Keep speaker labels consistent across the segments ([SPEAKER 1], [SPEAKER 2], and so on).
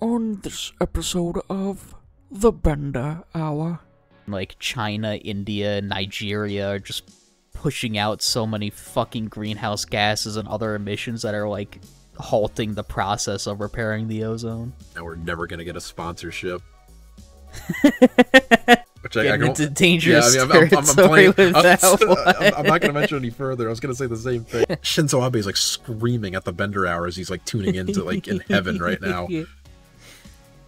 [SPEAKER 1] On this episode of The Bender Hour.
[SPEAKER 2] Like China, India, Nigeria are just pushing out so many fucking greenhouse gases and other emissions that are like halting the process of repairing the ozone.
[SPEAKER 3] And we're never gonna get a sponsorship. Which
[SPEAKER 2] Getting into dangerous
[SPEAKER 3] territory
[SPEAKER 2] with that one.
[SPEAKER 3] I'm not gonna mention any further. I was gonna say the same thing. Shinzo Abe is like screaming at the Bender Hour as he's like tuning into like in heaven right now.
[SPEAKER 2] We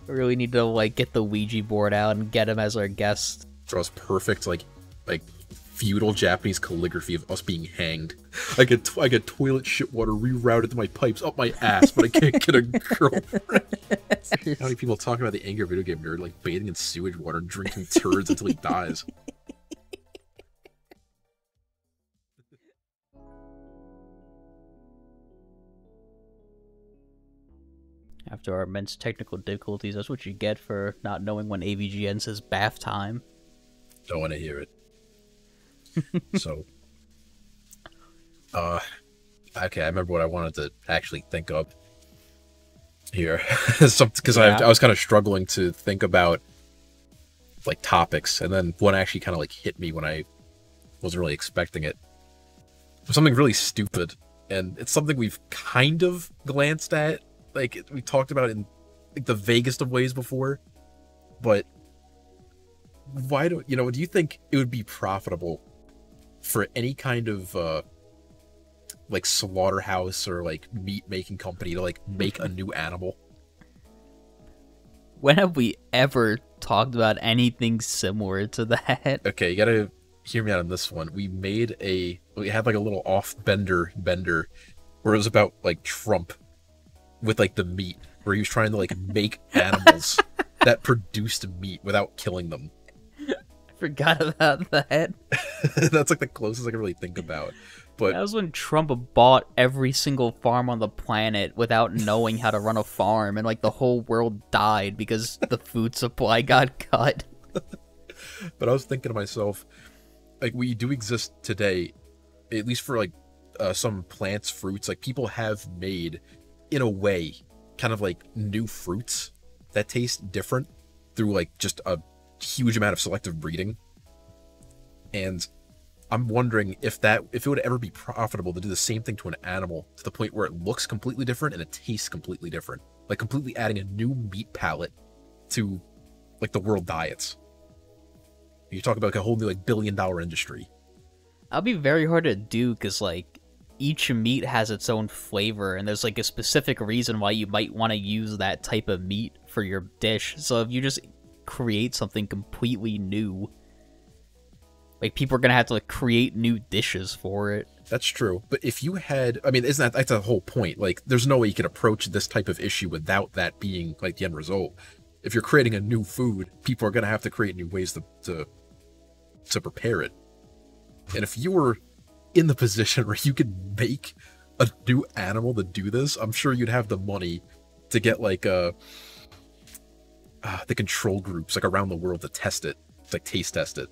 [SPEAKER 2] really need to like get the Ouija board out and get him as our guest.
[SPEAKER 3] Draws perfect like feudal Japanese calligraphy of us being hanged. I get toilet shit water rerouted to my pipes up my ass, but I can't get a girlfriend. How many people talking about the angry video game nerd like bathing in sewage water and drinking turds until he dies?
[SPEAKER 2] After our immense technical difficulties, that's what you get for not knowing when AVGN says bath time.
[SPEAKER 3] Don't want to hear it. So, okay, I remember what I wanted to actually think of here, because I was kind of struggling to think about like topics, and then one actually kind of like hit me when I wasn't really expecting it. It was something really stupid, and it's something we've kind of glanced at, like we talked about in like the vaguest of ways before, but why do you think it would be profitable for any kind of like slaughterhouse or like meat making company to like make a new animal?
[SPEAKER 2] When have we ever talked about anything similar to that?
[SPEAKER 3] Okay, you gotta hear me out on this one. We had like a little off bender where it was about like Trump with like the meat, where he was trying to like make animals that produced meat without killing them.
[SPEAKER 2] Forgot about that.
[SPEAKER 3] That's like the closest I can really think about. But
[SPEAKER 2] that was when Trump bought every single farm on the planet without knowing how to run a farm, and like the whole world died because the food supply got cut.
[SPEAKER 3] But I was thinking to myself, like, we do exist today, at least for like some plants, fruits, like people have made, in a way, kind of like new fruits that taste different through like just a huge amount of selective breeding. And I'm wondering if it would ever be profitable to do the same thing to an animal, to the point where it looks completely different and it tastes completely different, like completely adding a new meat palette to like the world diets. You talk about like a whole new like billion-dollar industry.
[SPEAKER 2] That'll be very hard to do because like each meat has its own flavor, and there's like a specific reason why you might want to use that type of meat for your dish. So if you just create something completely new, like people are gonna have to like create new dishes for it.
[SPEAKER 3] That's true. But if you had, I mean, that's the whole point. Like, there's no way you could approach this type of issue without that being like the end result. If you're creating a new food, people are gonna have to create new ways to prepare it. And if you were in the position where you could make a new animal to do this, I'm sure you'd have the money to get like the control groups like around the world to test it, to like taste test it.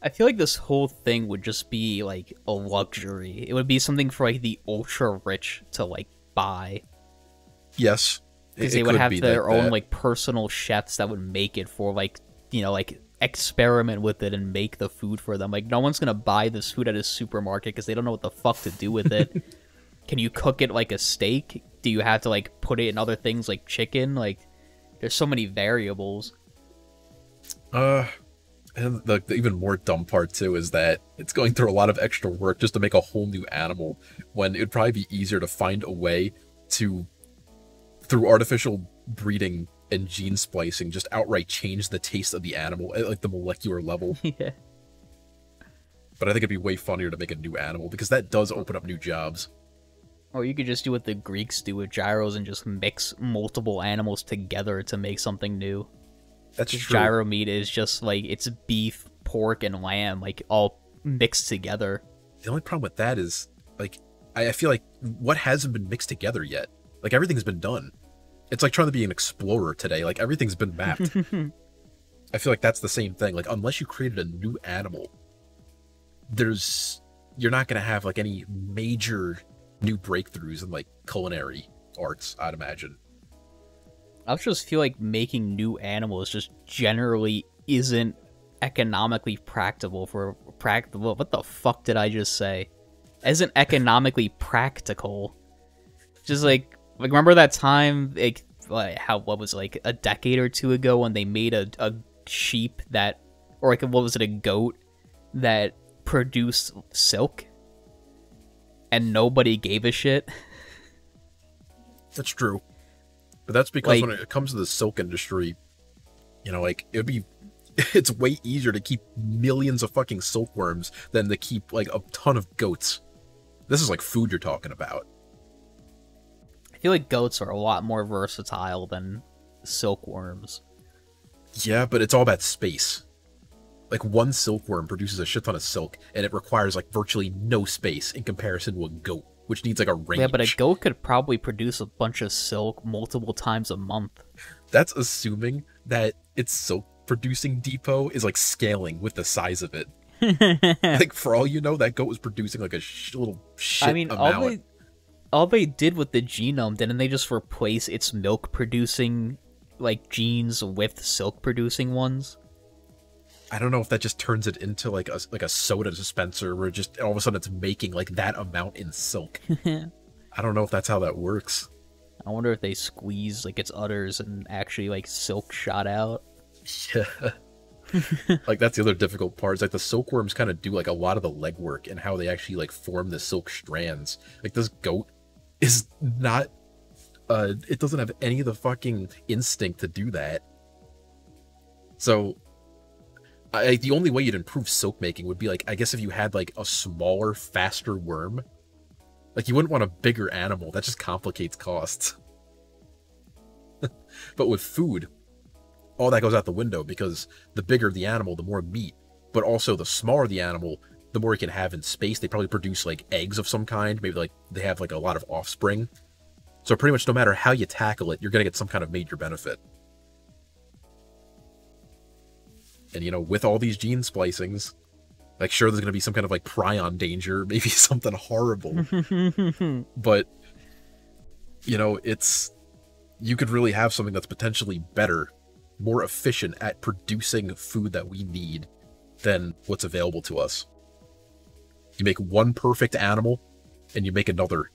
[SPEAKER 2] I feel like this whole thing would just be like a luxury. It would be something for like the ultra rich to like buy.
[SPEAKER 3] Yes,
[SPEAKER 2] because they would have their own like personal chefs that would make it for like, like experiment with it and make the food for them. Like no one's gonna buy this food at a supermarket because they don't know what the fuck to do with it. Can you cook it like a steak? Do you have to like put it in other things like chicken? Like there's so many variables.
[SPEAKER 3] And the even more dumb part too is that it's going through a lot of extra work just to make a whole new animal, when it would probably be easier to find a way to, through artificial breeding and gene splicing, just outright change the taste of the animal at like the molecular level.
[SPEAKER 2] Yeah.
[SPEAKER 3] But I think it'd be way funnier to make a new animal, because that does open up new jobs.
[SPEAKER 2] Or you could just do what the Greeks do with gyros and just mix multiple animals together to make something new.
[SPEAKER 3] That's true.
[SPEAKER 2] Gyro meat is just like, it's beef, pork, and lamb, like all mixed together.
[SPEAKER 3] The only problem with that is, like, I feel like what hasn't been mixed together yet? Like, everything's been done. It's like trying to be an explorer today. Like, everything's been mapped. I feel like that's the same thing. Like, unless you created a new animal, you're not going to have like any major new breakthroughs in like culinary arts, I'd imagine.
[SPEAKER 2] I just feel like making new animals just generally isn't economically practical for practical. What the fuck did I just say? Isn't economically practical. Just like remember that time what was like a decade or two ago when they made a sheep that, or like what was it, a goat that produced silk and nobody gave a shit?
[SPEAKER 3] That's true. But that's because when it comes to the silk industry, you know, like it's way easier to keep millions of fucking silkworms than to keep like a ton of goats. This is like food you're talking about.
[SPEAKER 2] I feel like goats are a lot more versatile than silkworms.
[SPEAKER 3] Yeah, but it's all about space. Like one silkworm produces a shit ton of silk, and it requires like virtually no space in comparison to a goat, which needs like a range.
[SPEAKER 2] Yeah, but a goat could probably produce a bunch of silk multiple times a month.
[SPEAKER 3] That's assuming that its silk producing depot is like scaling with the size of it. Like for all you know, that goat was producing like a little shit amount.
[SPEAKER 2] All they did with the genome, didn't they just replace its milk producing like genes with silk producing ones?
[SPEAKER 3] I don't know if that just turns it into like a soda dispenser where just all of a sudden it's making like that amount in silk. I don't know if that's how that works.
[SPEAKER 2] I wonder if they squeeze like its udders and actually like silk shot out.
[SPEAKER 3] Yeah. Like that's the other difficult part. Is like the silkworms kind of do like a lot of the legwork and how they actually like form the silk strands. Like this goat is not it doesn't have any of the fucking instinct to do that. So the only way you'd improve silk making would be like, I guess if you had like a smaller, faster worm. Like you wouldn't want a bigger animal. That just complicates costs. But with food, all that goes out the window because the bigger the animal, the more meat. But also the smaller the animal, the more you can have in space. They probably produce like eggs of some kind. Maybe like they have like a lot of offspring. So pretty much no matter how you tackle it, you're going to get some kind of major benefit. And, you know, with all these gene splicings, like, sure, there's going to be some kind of, like, prion danger, maybe something horrible. But, you know, you could really have something that's potentially better, more efficient at producing food that we need than what's available to us. You make one perfect animal, and you make another,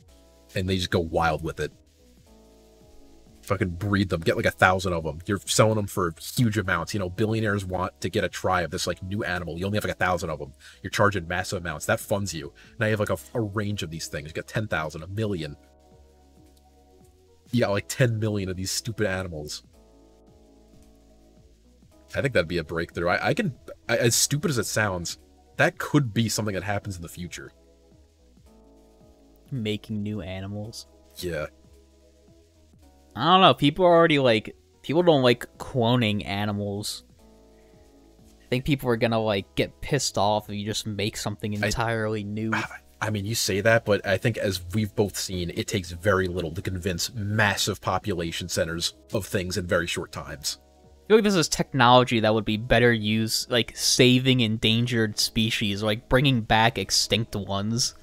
[SPEAKER 3] and they just go wild with it. Fucking breed them, get like 1,000 of them. You're selling them for huge amounts. You know, billionaires want to get a try of this like new animal. You only have like 1,000 of them. You're charging massive amounts. That funds you. Now you have like a range of these things. You got 10,000, 1 million. You got like 10 million of these stupid animals. I think that'd be a breakthrough. As stupid as it sounds, that could be something that happens in the future.
[SPEAKER 2] Making new animals.
[SPEAKER 3] Yeah.
[SPEAKER 2] I don't know. People don't like cloning animals. I think people are gonna like get pissed off if you just make something entirely new.
[SPEAKER 3] I mean, you say that, but I think as we've both seen, it takes very little to convince massive population centers of things in very short times.
[SPEAKER 2] I feel like this is technology that would be better used, like saving endangered species, or like bringing back extinct ones.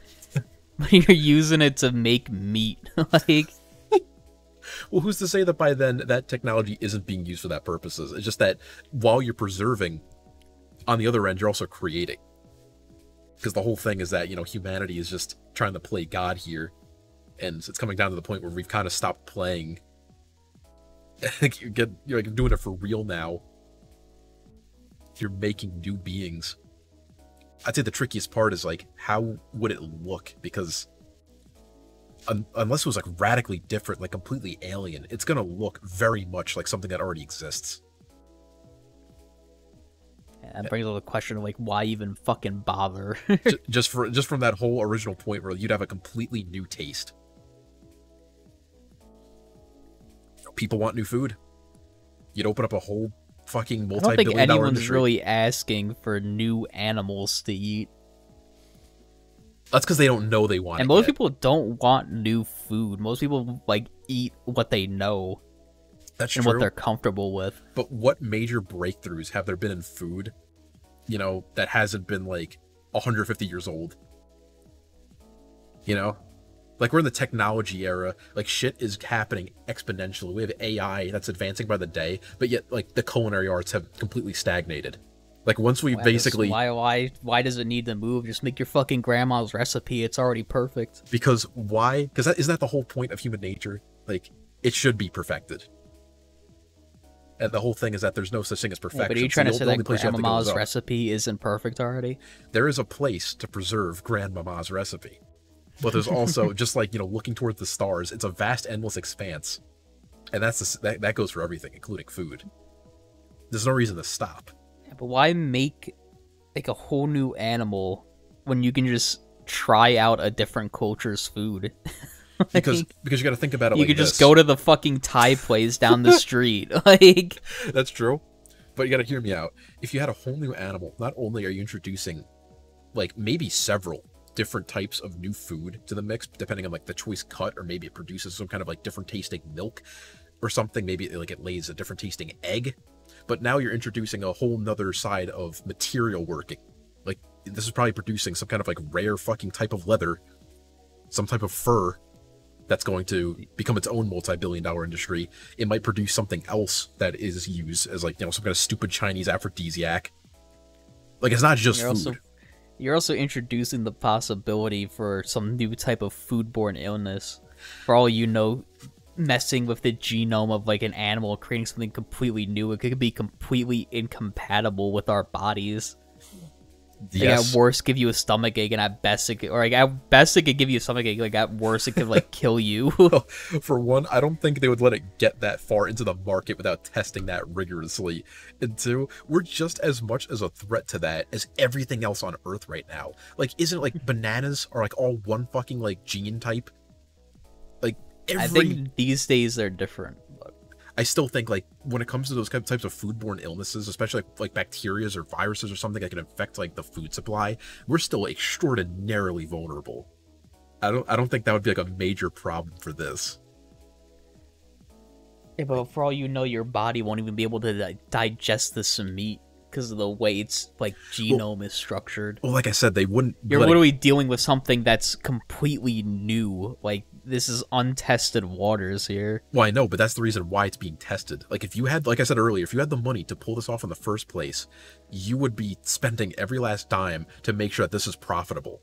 [SPEAKER 2] You're using it to make meat, like.
[SPEAKER 3] Well, who's to say that by then that technology isn't being used for that purposes? It's just that while you're preserving, on the other end, you're also creating. Because the whole thing is that, you know, humanity is just trying to play God here. And it's coming down to the point where we've kind of stopped playing. You're like doing it for real now. You're making new beings. I'd say the trickiest part is like, how would it look? Because unless it was like radically different, like completely alien, it's gonna look very much like something that already exists.
[SPEAKER 2] Yeah, that brings up the question of like, why even fucking bother?
[SPEAKER 3] just from that whole original point where you'd have a completely new taste. People want new food. You'd open up a whole fucking multi-billion-dollar industry.
[SPEAKER 2] I don't think anyone's really asking for new animals to eat.
[SPEAKER 3] That's because they don't know they want it.
[SPEAKER 2] And most people don't want new food. Most people like eat what they know.
[SPEAKER 3] That's
[SPEAKER 2] and
[SPEAKER 3] true.
[SPEAKER 2] What they're comfortable with.
[SPEAKER 3] But what major breakthroughs have there been in food, you know, that hasn't been like 150 years old? You know? Like, we're in the technology era. Like, shit is happening exponentially. We have AI that's advancing by the day, but yet, like, the culinary arts have completely stagnated. Like, once we basically...
[SPEAKER 2] Why does it need to move? Just make your fucking grandma's recipe. It's already perfect.
[SPEAKER 3] Because why? Because isn't that the whole point of human nature? Like, it should be perfected. And the whole thing is that there's no such thing as perfection.
[SPEAKER 2] Yeah, but are you trying to say that grandmama's recipe isn't perfect already?
[SPEAKER 3] There is a place to preserve grandmama's recipe. But there's also, just like, you know, looking towards the stars, it's a vast, endless expanse. And that goes for everything, including food. There's no reason to stop.
[SPEAKER 2] Yeah, but why make, like, a whole new animal when you can just try out a different culture's food? Like,
[SPEAKER 3] because you got to think about it.
[SPEAKER 2] You could just go to the fucking Thai place down the street. Like,
[SPEAKER 3] that's true, but you got to hear me out. If you had a whole new animal, not only are you introducing, like, maybe several different types of new food to the mix, depending on, like, the choice cut, or maybe it produces some kind of, like, different tasting milk or something. Maybe, like, it lays a different tasting egg. But now you're introducing a whole nother side of material working. Like, this is probably producing some kind of, like, rare fucking type of leather, some type of fur that's going to become its own multi-billion-dollar industry. It might produce something else that is used as, like, you know, some kind of stupid Chinese aphrodisiac. Like, it's not just food.
[SPEAKER 2] You're also introducing the possibility for some new type of foodborne illness. For all you know, messing with the genome of, like, an animal, creating something completely new, it could be completely incompatible with our bodies. Yes. Like, at worst, give you a stomach ache, and at best, it could give you a stomach ache. Like, at worst, it could, like, kill you.
[SPEAKER 3] Well, for one, I don't think they would let it get that far into the market without testing that rigorously. And two, we're just as much as a threat to that as everything else on Earth right now. Like, isn't it, like, bananas are, like, all one fucking, like, gene type? Like,
[SPEAKER 2] I think these days they're different.
[SPEAKER 3] I still think, like, when it comes to those types of foodborne illnesses, especially like bacteria or viruses or something that can infect, like, the food supply, we're still extraordinarily vulnerable. I don't think that would be, like, a major problem for this.
[SPEAKER 2] Yeah, but for all you know, your body won't even be able to digest this meat because of the way its, like, genome is structured.
[SPEAKER 3] Well, like I said, they wouldn't.
[SPEAKER 2] You're literally dealing with something that's completely new. Like, this is untested waters here.
[SPEAKER 3] Well, I know, but that's the reason why it's being tested. Like, if you had, like I said earlier, if you had the money to pull this off in the first place, you would be spending every last dime to make sure that this is profitable.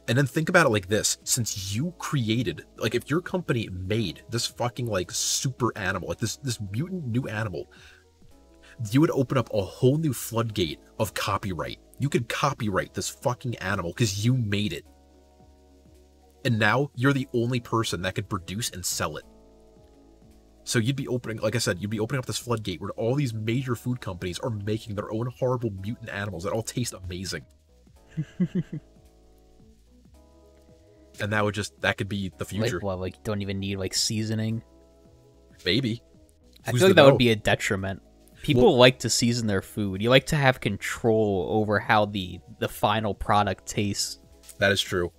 [SPEAKER 3] And then think about it like this. Since you created, like, if your company made this fucking, like, super animal, like this mutant new animal, you would open up a whole new floodgate of copyright. You could copyright this fucking animal because you made it. And now you're the only person that could produce and sell it. So you'd be opening, like I said, you'd be opening up this floodgate where all these major food companies are making their own horrible mutant animals that all taste amazing. And that could be the future.
[SPEAKER 2] Like, what, like, you don't even need, like, seasoning?
[SPEAKER 3] Maybe.
[SPEAKER 2] I feel like that would be a detriment. People like to season their food. You like to have control over how the final product tastes.
[SPEAKER 3] That is true.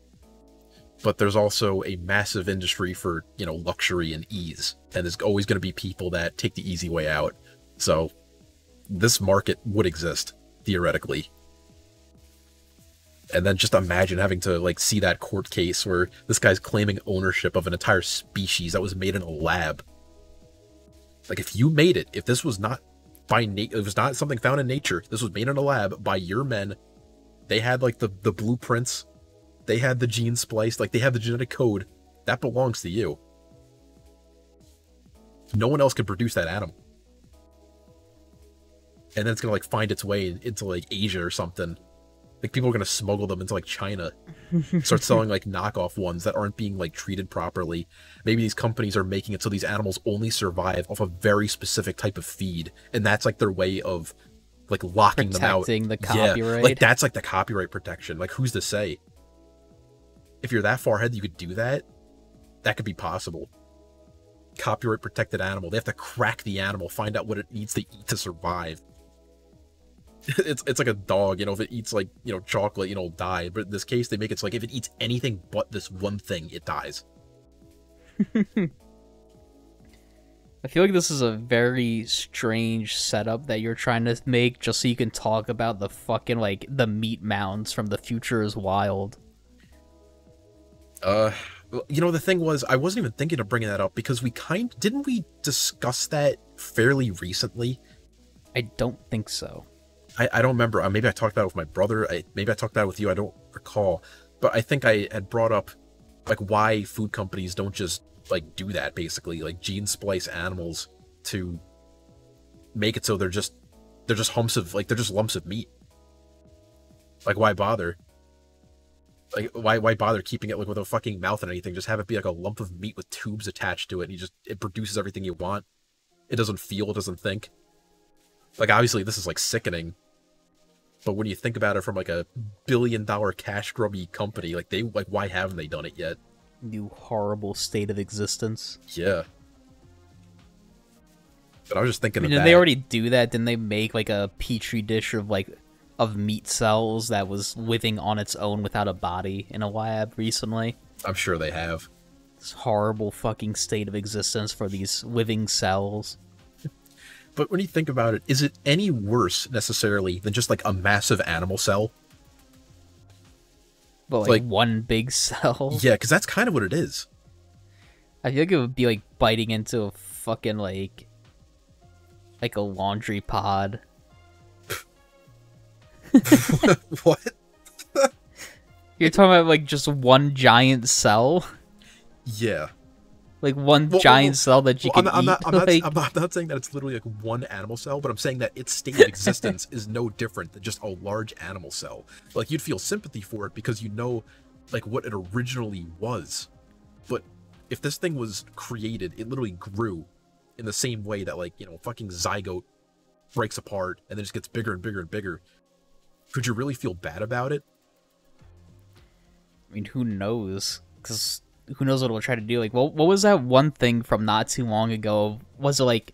[SPEAKER 3] But there's also a massive industry for, you know, luxury and ease. And there's always going to be people that take the easy way out. So this market would exist, theoretically. And then just imagine having to, like, see that court case where this guy's claiming ownership of an entire species that was made in a lab. Like, if you made it, if this was not it was not something found in nature, this was made in a lab by your men, they had, like, the blueprints, they had the gene spliced, like, they had the genetic code, that belongs to you. No one else can produce that animal. And then it's gonna, like, find its way into, like, Asia or something. Like, people are gonna smuggle them into, like, China. Start selling, like, knockoff ones that aren't being, like, treated properly. Maybe these companies are making it so these animals only survive off a very specific type of feed. And that's, like, their way of, like, locking them out.
[SPEAKER 2] Protecting the copyright.
[SPEAKER 3] Yeah, like, that's, like, the copyright protection. Like, who's to say? If you're that far ahead that you could do that, that could be possible. Copyright protected animal. They have to crack the animal, find out what it needs to eat to survive. It's like a dog, you know, if it eats, like, you know, chocolate, you know, it'll die. But in this case, they make it so, like, if it eats anything but this one thing, it dies.
[SPEAKER 2] I feel like this is a very strange setup that you're trying to make just so you can talk about the fucking, like, the meat mounds from The Future is Wild.
[SPEAKER 3] Well, you know, the thing was, I wasn't even thinking of bringing that up because didn't we discuss that fairly recently?
[SPEAKER 2] I don't think so.
[SPEAKER 3] I don't remember. Maybe I talked about it with my brother. Maybe I talked about it with you. I don't recall. But I think I had brought up, like, why food companies don't just, like, do that, basically. Like, gene splice animals to make it so they're just lumps of meat. Like, why bother? Like, why bother keeping it, like, with a fucking mouth and anything? Just have it be, like, a lump of meat with tubes attached to it, and it produces everything you want. It doesn't feel, it doesn't think. Like, obviously, this is, like, sickening. But when you think about it from, like, a billion-dollar cash-grubby company, like, why haven't they done it yet?
[SPEAKER 2] New horrible state of existence.
[SPEAKER 3] Yeah. But I was just thinking of that.
[SPEAKER 2] Did they already do that? Didn't they make, like, a petri dish of meat cells that was living on its own without a body in a lab recently?
[SPEAKER 3] I'm sure they have.
[SPEAKER 2] This horrible fucking state of existence for these living cells.
[SPEAKER 3] But when you think about it, is it any worse, necessarily, than just, like, a massive animal cell?
[SPEAKER 2] But, like one big cell?
[SPEAKER 3] Yeah, because that's kind of what it is.
[SPEAKER 2] I feel like it would be, like, biting into a fucking, like a laundry pod.
[SPEAKER 3] What?
[SPEAKER 2] You're talking about, like, just one giant cell?
[SPEAKER 3] Yeah.
[SPEAKER 2] Like, one giant cell that you can eat?
[SPEAKER 3] I'm not saying that it's literally, like, one animal cell, but I'm saying that its state of existence is no different than just a large animal cell. Like, you'd feel sympathy for it because you know, like, what it originally was. But if this thing was created, it literally grew in the same way that, like, you know, fucking zygote breaks apart and then just gets bigger and bigger and bigger. Could you really feel bad about it?
[SPEAKER 2] I mean, who knows? Because who knows what it'll try to do? Like, what was that one thing from not too long ago? Was it, like,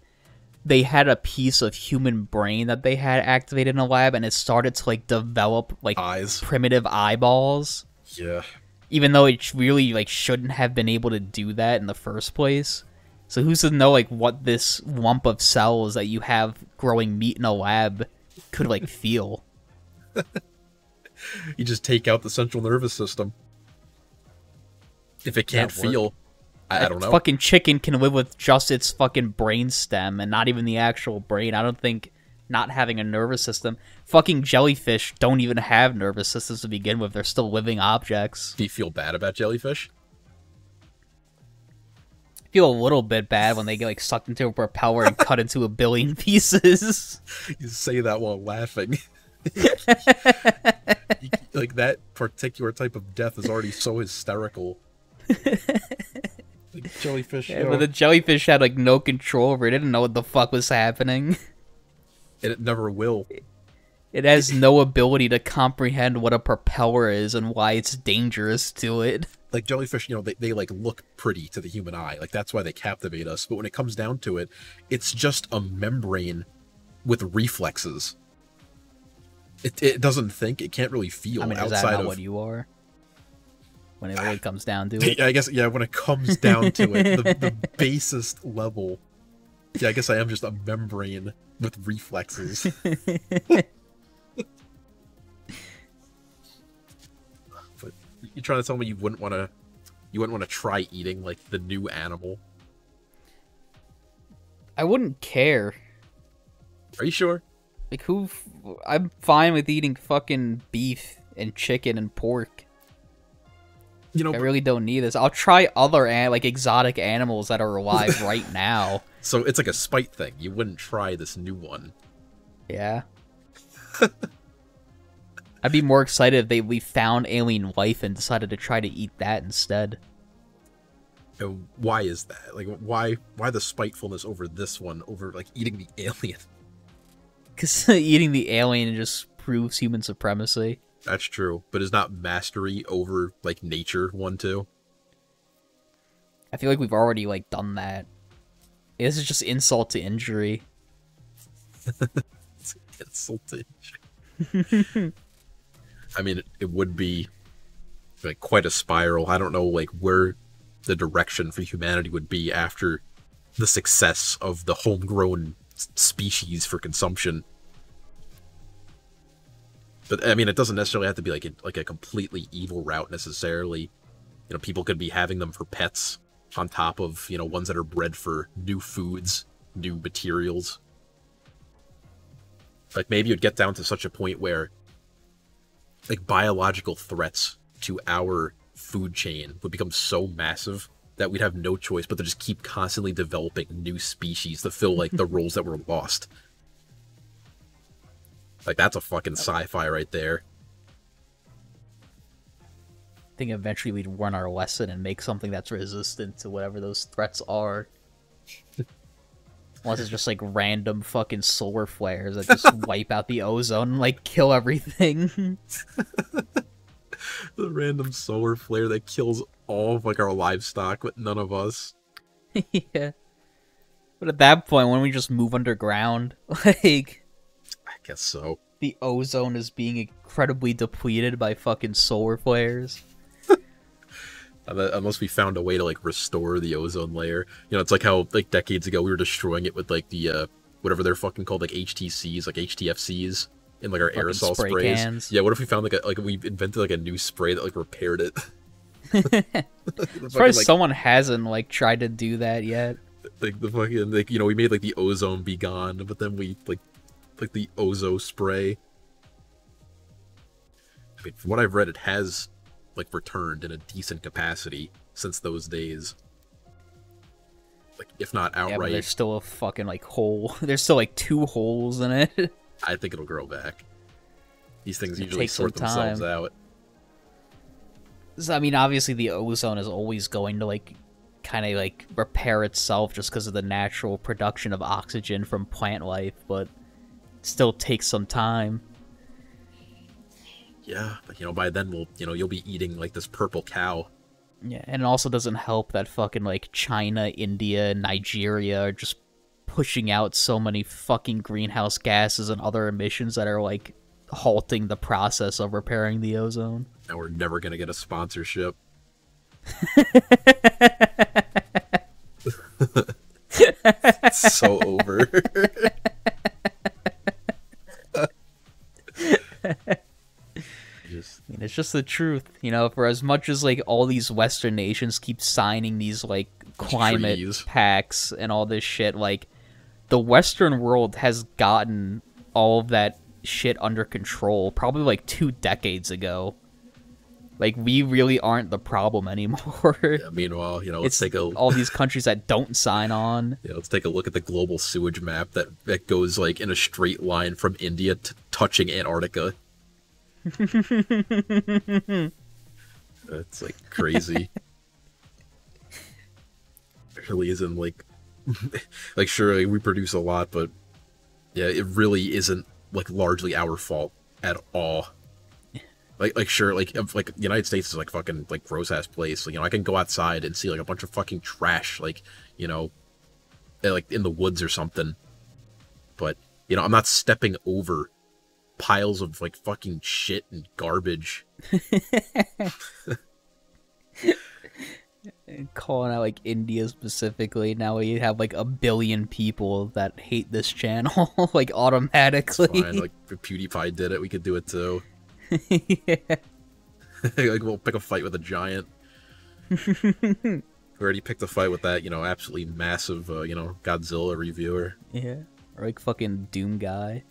[SPEAKER 2] they had a piece of human brain that they had activated in a lab, and it started to, like, develop, like, primitive eyeballs?
[SPEAKER 3] Yeah.
[SPEAKER 2] Even though it really, like, shouldn't have been able to do that in the first place. So who's to know, like, what this lump of cells that you have growing meat in a lab could, like, feel?
[SPEAKER 3] You just take out the central nervous system. If it can't feel, I don't know.
[SPEAKER 2] Fucking chicken can live with just its fucking brain stem and not even the actual brain. I don't think not having a nervous system. Fucking jellyfish don't even have nervous systems to begin with. They're still living objects.
[SPEAKER 3] Do you feel bad about jellyfish?
[SPEAKER 2] I feel a little bit bad when they get, like, sucked into a propeller and cut into a billion pieces.
[SPEAKER 3] You say that while laughing. Like, that particular type of death is already so hysterical. Like, jellyfish.
[SPEAKER 2] Yeah, but the jellyfish had, like, no control over it. It didn't know what the fuck was happening.
[SPEAKER 3] And it never will.
[SPEAKER 2] It has no ability to comprehend what a propeller is and why it's dangerous to it.
[SPEAKER 3] Like, jellyfish, you know, they like, look pretty to the human eye. Like, that's why they captivate us. But when it comes down to it, it's just a membrane with reflexes. It doesn't think. It can't really feel.
[SPEAKER 2] I mean, is that not what you are? When it really comes down to it?
[SPEAKER 3] I guess, yeah, when it comes down to it, the basest level. Yeah, I guess I am just a membrane with reflexes. But you're trying to tell me you wouldn't want to try eating, like, the new animal?
[SPEAKER 2] I wouldn't care.
[SPEAKER 3] Are you sure?
[SPEAKER 2] Like, I'm fine with eating fucking beef and chicken and pork.
[SPEAKER 3] You know,
[SPEAKER 2] I really don't need this. I'll try other like exotic animals that are alive right now.
[SPEAKER 3] So it's like a spite thing. You wouldn't try this new one.
[SPEAKER 2] Yeah. I'd be more excited if we found alien life and decided to try to eat that instead.
[SPEAKER 3] And why is that? Like, why the spitefulness over this one, over, like, eating the alien?
[SPEAKER 2] Because eating the alien just proves human supremacy.
[SPEAKER 3] That's true, but is not mastery over, like, nature one too?
[SPEAKER 2] I feel like we've already, like, done that. This is just insult to injury.
[SPEAKER 3] It's insult to injury. I mean, it would be, like, quite a spiral. I don't know, like, where the direction for humanity would be after the success of the homegrown species for consumption. But I mean, it doesn't necessarily have to be like a completely evil route necessarily. You know, people could be having them for pets on top of, you know, ones that are bred for new foods, new materials. Like, maybe you'd get down to such a point where, like, biological threats to our food chain would become so massive that we'd have no choice but to just keep constantly developing new species to fill, like, the roles that were lost. Like, that's a fucking sci-fi right there.
[SPEAKER 2] I think eventually we'd learn our lesson and make something that's resistant to whatever those threats are. Unless it's just like random fucking solar flares that just wipe out the ozone and like kill everything.
[SPEAKER 3] The random solar flare that kills all of like our livestock, but none of us.
[SPEAKER 2] Yeah. But at that point, when we just move underground, like...
[SPEAKER 3] I guess so.
[SPEAKER 2] The ozone is being incredibly depleted by fucking solar flares.
[SPEAKER 3] Unless we found a way to, like, restore the ozone layer. You know, it's like how, like, decades ago we were destroying it with, like, the, whatever they're fucking called, like, HTCs, like, HTFCs, in, like, our fucking aerosol sprays. Cans. Yeah, what if we found, like, we invented, like, a new spray that, like, repaired it?
[SPEAKER 2] As far as like, someone hasn't, like, tried to do that yet.
[SPEAKER 3] Like, the fucking, like, you know, we made, like, the ozone be gone, but then we, like the Ozo spray. I mean, from what I've read, it has, like, returned in a decent capacity since those days. Like, if not outright. Yeah, but
[SPEAKER 2] there's still a fucking, like, hole. There's still, like, 2 holes in it.
[SPEAKER 3] I think it'll grow back. These things usually sort themselves out.
[SPEAKER 2] So, I mean, obviously the ozone is always going to, like, kind of, like, repair itself just because of the natural production of oxygen from plant life, but it still takes some time.
[SPEAKER 3] Yeah, but, you know, by then you'll be eating, like, this purple cow.
[SPEAKER 2] Yeah, and it also doesn't help that fucking, like, China, India, Nigeria are just pushing out so many fucking greenhouse gases and other emissions that are, like, halting the process of repairing the ozone.
[SPEAKER 3] And we're never gonna get a sponsorship. It's so over.
[SPEAKER 2] I mean, it's just the truth, you know, for as much as, like, all these Western nations keep signing these, like, climate pacts and all this shit, like, the Western world has gotten all of that shit under control probably, like, 2 decades ago. Like, we really aren't the problem anymore.
[SPEAKER 3] Yeah, meanwhile, you know, let's take
[SPEAKER 2] all these countries that don't sign on.
[SPEAKER 3] Yeah, let's take a look at the global sewage map that goes, like, in a straight line from India to touching Antarctica. That's, like, crazy. It really isn't, like... like, sure, like, we produce a lot, but... yeah, it really isn't, like, largely our fault at all. Like sure, like the United States is, like, fucking, like, gross-ass place. You know, I can go outside and see, like, a bunch of fucking trash, like, you know, like, in the woods or something. But, you know, I'm not stepping over piles of, like, fucking shit and garbage.
[SPEAKER 2] And calling out, like, India specifically. Now we have, like, 1 billion people that hate this channel, like, automatically.
[SPEAKER 3] It's fine. Like, if PewDiePie did it, we could do it too.
[SPEAKER 2] Yeah.
[SPEAKER 3] Like, we'll pick a fight with a giant. We already picked a fight with that, you know, absolutely massive, you know, Godzilla reviewer.
[SPEAKER 2] Yeah. Or, like, fucking Doom Guy.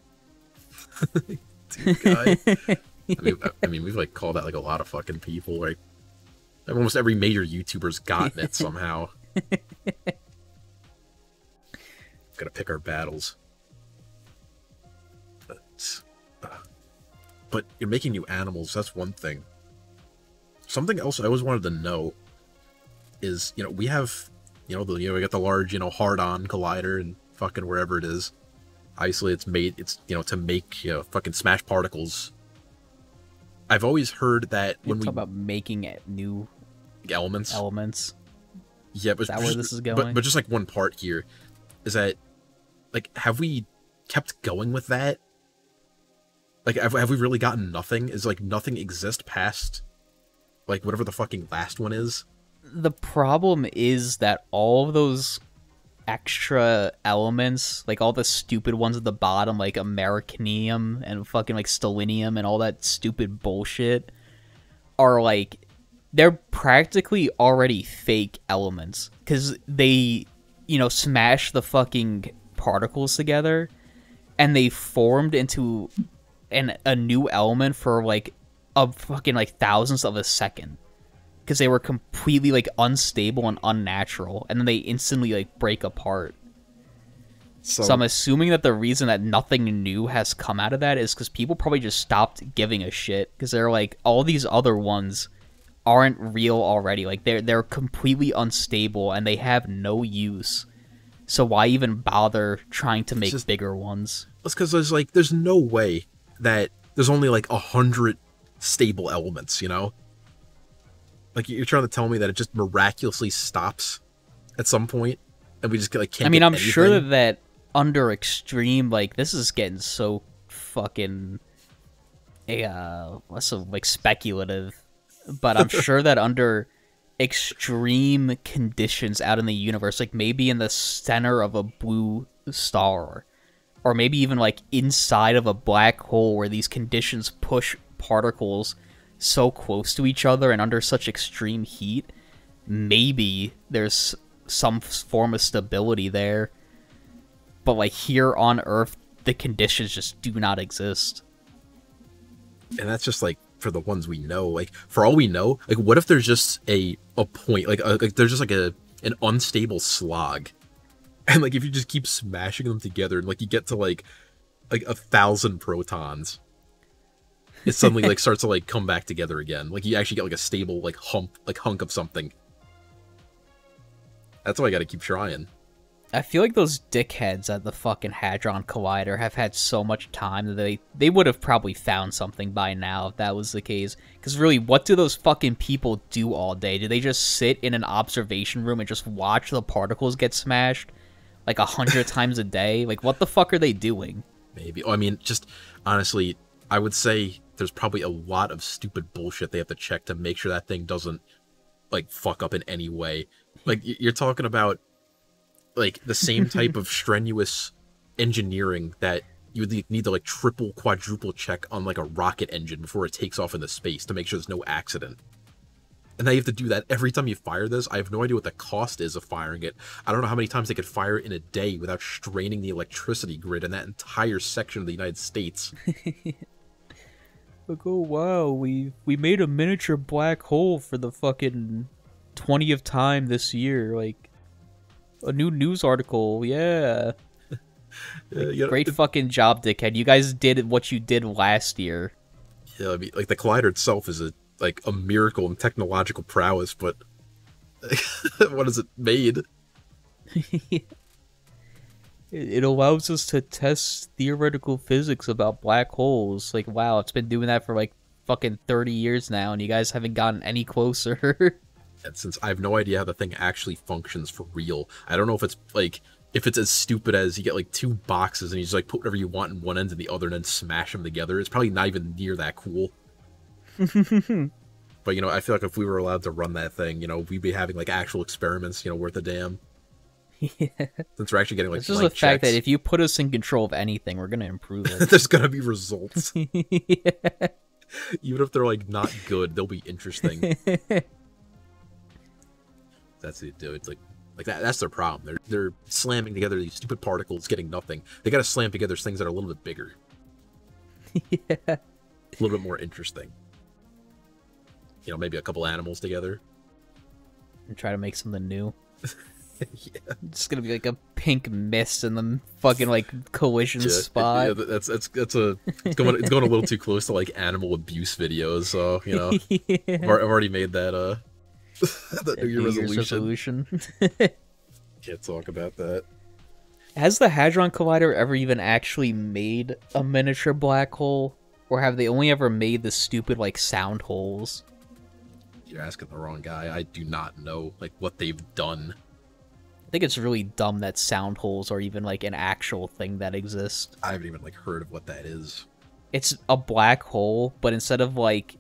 [SPEAKER 3] Doom Guy. I mean, we've, like, called out, like, a lot of fucking people, like, almost every major YouTuber's gotten it somehow. Gotta pick our battles. But you're making new animals, that's one thing. Something else I always wanted to know is, you know, we have, you know, we got the large, you know, Hadron collider and fucking wherever it is. Obviously, it's, you know, to make, you know, fucking smash particles. I've always heard that when we
[SPEAKER 2] talk about making it new
[SPEAKER 3] elements. Yeah, but
[SPEAKER 2] is that where this is going?
[SPEAKER 3] But just, like, one part here is that, like, have we kept going with that? Like, have we really gotten nothing? Is, like, nothing exist past, like, whatever the fucking last one is?
[SPEAKER 2] The problem is that all of those extra elements, like, all the stupid ones at the bottom, like Americanium and fucking, like, Stellinium and all that stupid bullshit, are, like, they're practically already fake elements because they, smash the fucking particles together and they formed into a new element for like a fucking like thousandths of a second because they were completely like unstable and unnatural, and then they instantly like break apart. So I'm assuming that the reason that nothing new has come out of that is because people probably just stopped giving a shit because they're like, all these other ones aren't real already. Like they're completely unstable and they have no use. So why even bother trying to make bigger ones?
[SPEAKER 3] It's because there's no way that there's only like 100 stable elements, Like you're trying to tell me that it just miraculously stops at some point, and we just like can't.
[SPEAKER 2] I mean, I'm
[SPEAKER 3] anything?
[SPEAKER 2] sure that under extreme, like this is getting so fucking like speculative, but I'm sure that under extreme conditions out in the universe, like maybe in the center of a blue star, or maybe even like inside of a black hole where these conditions push particles so close to each other and under such extreme heat, maybe there's some form of stability there. But like here on Earth, the conditions just do not exist.
[SPEAKER 3] And that's just like for the ones we know. Like for all we know, like what if there's just a point, like there's just like an unstable slog, and like if you just keep smashing them together and like you get to like 1,000 protons, it suddenly like starts to like come back together again. Like you actually get like a stable like hunk of something. That's why I got to keep trying.
[SPEAKER 2] I feel like those dickheads at the fucking Hadron Collider have had so much time that they would have probably found something by now if that was the case. Because really, what do those fucking people do all day? Do they just sit in an observation room and just watch the particles get smashed like 100 times a day? Like, what the fuck are they doing?
[SPEAKER 3] Maybe. Oh, I mean, just honestly, I would say there's probably a lot of stupid bullshit they have to check to make sure that thing doesn't like fuck up in any way. Like you're talking about like the same type of strenuous engineering that you would need to like triple, quadruple check on like a rocket engine before it takes off into space to make sure there's no accident. And now you have to do that every time you fire this. I have no idea what the cost is of firing it. I don't know how many times they could fire it in a day without straining the electricity grid in that entire section of the United States.
[SPEAKER 2] Like, oh wow, we made a miniature black hole for the fucking 20th time this year. Like, a new news article, yeah. Great fucking job, dickhead. You guys did what you did last year.
[SPEAKER 3] Yeah, I mean, like the collider itself is a miracle in technological prowess, but what has it made?
[SPEAKER 2] It allows us to test theoretical physics about black holes. Like, wow, it's been doing that for like fucking 30 years now, and you guys haven't gotten any closer.
[SPEAKER 3] And since I have no idea how the thing actually functions for real, I don't know if it's like if it's as stupid as you get like two boxes and you just like put whatever you want in one end and the other and then smash them together. It's probably not even near that cool. But I feel like if we were allowed to run that thing, we'd be having like actual experiments, worth a damn.
[SPEAKER 2] Yeah.
[SPEAKER 3] Since we're actually getting like
[SPEAKER 2] it's just the fact that if you put us in control of anything, we're gonna improve it.
[SPEAKER 3] There's gonna be results.
[SPEAKER 2] Yeah.
[SPEAKER 3] Even if they're like not good, they'll be interesting. That's it, dude. It's like that's their problem. They're slamming together these stupid particles, getting nothing. They gotta slam together things that are a little bit bigger.
[SPEAKER 2] Yeah.
[SPEAKER 3] A little bit more interesting. Maybe a couple animals together.
[SPEAKER 2] And try to make something new.
[SPEAKER 3] Yeah.
[SPEAKER 2] It's gonna be like a pink mist in the fucking like collision spot.
[SPEAKER 3] Yeah, it's going a little too close to like animal abuse videos. So
[SPEAKER 2] Yeah.
[SPEAKER 3] I've already made that that New Year's resolution. Can't talk about that.
[SPEAKER 2] Has the Hadron Collider ever even actually made a miniature black hole, or have they only ever made the stupid like sound holes?
[SPEAKER 3] You're asking the wrong guy. I do not know like what they've done.
[SPEAKER 2] I think it's really dumb that sound holes are even like an actual thing that exists.
[SPEAKER 3] I haven't even like heard of what that is.
[SPEAKER 2] It's a black hole, but instead of like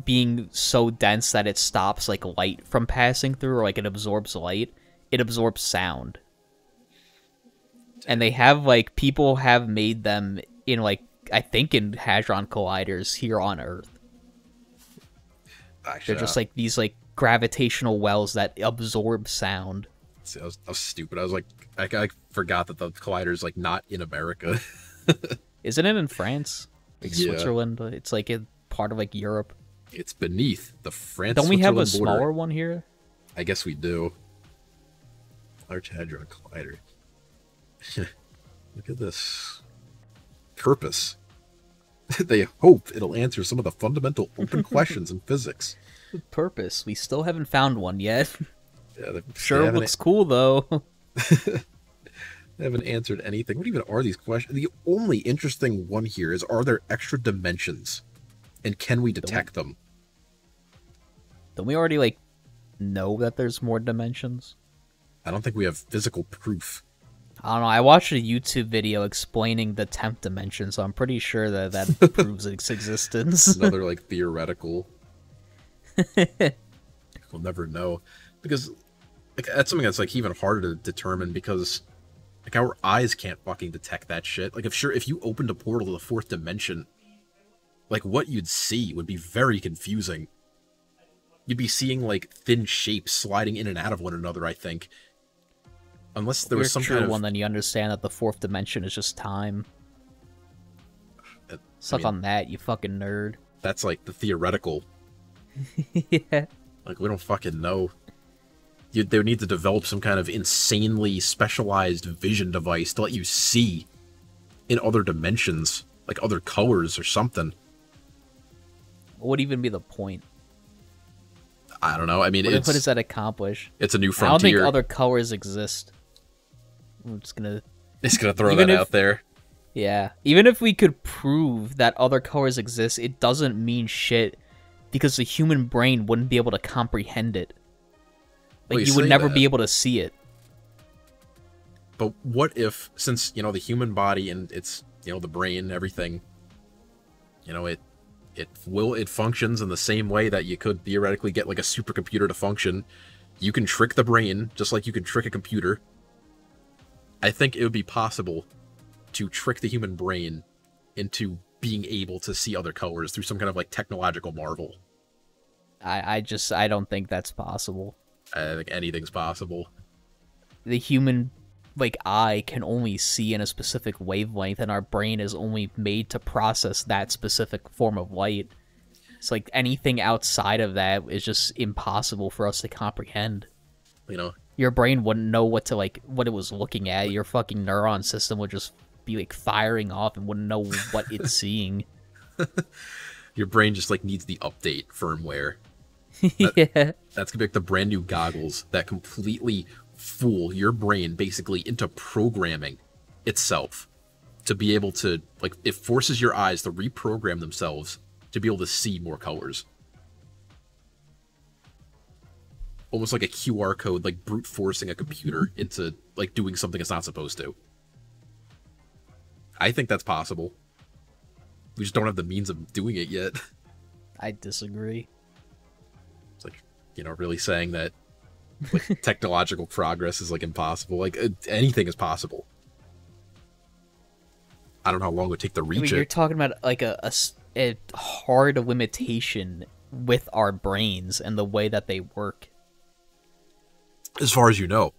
[SPEAKER 2] being so dense that it stops like light from passing through, or like it absorbs light, it absorbs sound. And they have like people have made them in like I think in Hadron Colliders here on Earth.
[SPEAKER 3] Actually,
[SPEAKER 2] They're just like these like gravitational wells that absorb sound.
[SPEAKER 3] See, I was stupid. I was like, I forgot that the collider is like not in America.
[SPEAKER 2] Isn't it in France? Like
[SPEAKER 3] Yeah.
[SPEAKER 2] Switzerland? It's like a part of like Europe.
[SPEAKER 3] It's beneath the France.
[SPEAKER 2] Don't we have a
[SPEAKER 3] Switzerland border.
[SPEAKER 2] smaller one here?
[SPEAKER 3] I guess we do. Large Hadron Collider. Look at this. Purpose. They hope it'll answer some of the fundamental open questions in physics.
[SPEAKER 2] Purpose. We still haven't found one yet.
[SPEAKER 3] Yeah,
[SPEAKER 2] Sure looks cool though.
[SPEAKER 3] They haven't answered anything. What even are these questions? The only interesting one here is, are there extra dimensions? And can we detect them?
[SPEAKER 2] Don't we already like know that there's more dimensions?
[SPEAKER 3] I don't think we have physical proof.
[SPEAKER 2] I don't know. I watched a YouTube video explaining the 10th dimension, so I'm pretty sure that that proves its existence.
[SPEAKER 3] Another like theoretical. We'll never know, because like that's something that's like even harder to determine, because like our eyes can't fucking detect that shit. Like if you opened a portal to the fourth dimension, like what you'd see would be very confusing. You'd be seeing like thin shapes sliding in and out of one another, I think. Unless there was some kind of
[SPEAKER 2] one, then you understand that the fourth dimension is just time. Suck on that, you fucking nerd.
[SPEAKER 3] That's like the theoretical.
[SPEAKER 2] Yeah.
[SPEAKER 3] Like we don't fucking know. They would need to develop some kind of insanely specialized vision device to let you see in other dimensions, like other colors or something.
[SPEAKER 2] What would even be the point?
[SPEAKER 3] I don't know. I mean,
[SPEAKER 2] what does that accomplish?
[SPEAKER 3] It's a new frontier.
[SPEAKER 2] I don't think other colors exist. I'm just gonna
[SPEAKER 3] throw that out there.
[SPEAKER 2] Yeah. Even if we could prove that other colors exist, it doesn't mean shit, because the human brain wouldn't be able to comprehend it. Like, you would never be able to see it.
[SPEAKER 3] But what if, since, the human body and its, the brain, everything, it functions in the same way that you could theoretically get like a supercomputer to function. You can trick the brain just like you can trick a computer. I think it would be possible to trick the human brain into being able to see other colors through some kind of like technological marvel.
[SPEAKER 2] I don't think that's possible.
[SPEAKER 3] I think anything's possible.
[SPEAKER 2] The human eye can only see in a specific wavelength, and our brain is only made to process that specific form of light. It's like anything outside of that is just impossible for us to comprehend. Your brain wouldn't know what it was looking at. Your fucking neuron system would just be firing off and wouldn't know what it's seeing.
[SPEAKER 3] Your brain just needs the update firmware.
[SPEAKER 2] Yeah.
[SPEAKER 3] That's gonna be the brand new goggles that completely fool your brain basically into programming itself to be able to, it forces your eyes to reprogram themselves to be able to see more colors. Almost like a QR code, brute forcing a computer into doing something it's not supposed to. I think that's possible. We just don't have the means of doing it yet.
[SPEAKER 2] I disagree.
[SPEAKER 3] It's really saying that technological progress is impossible. Anything is possible. I don't know how long it would take to reach it.
[SPEAKER 2] You're talking about a hard limitation with our brains and the way that they work.
[SPEAKER 3] As far as you know.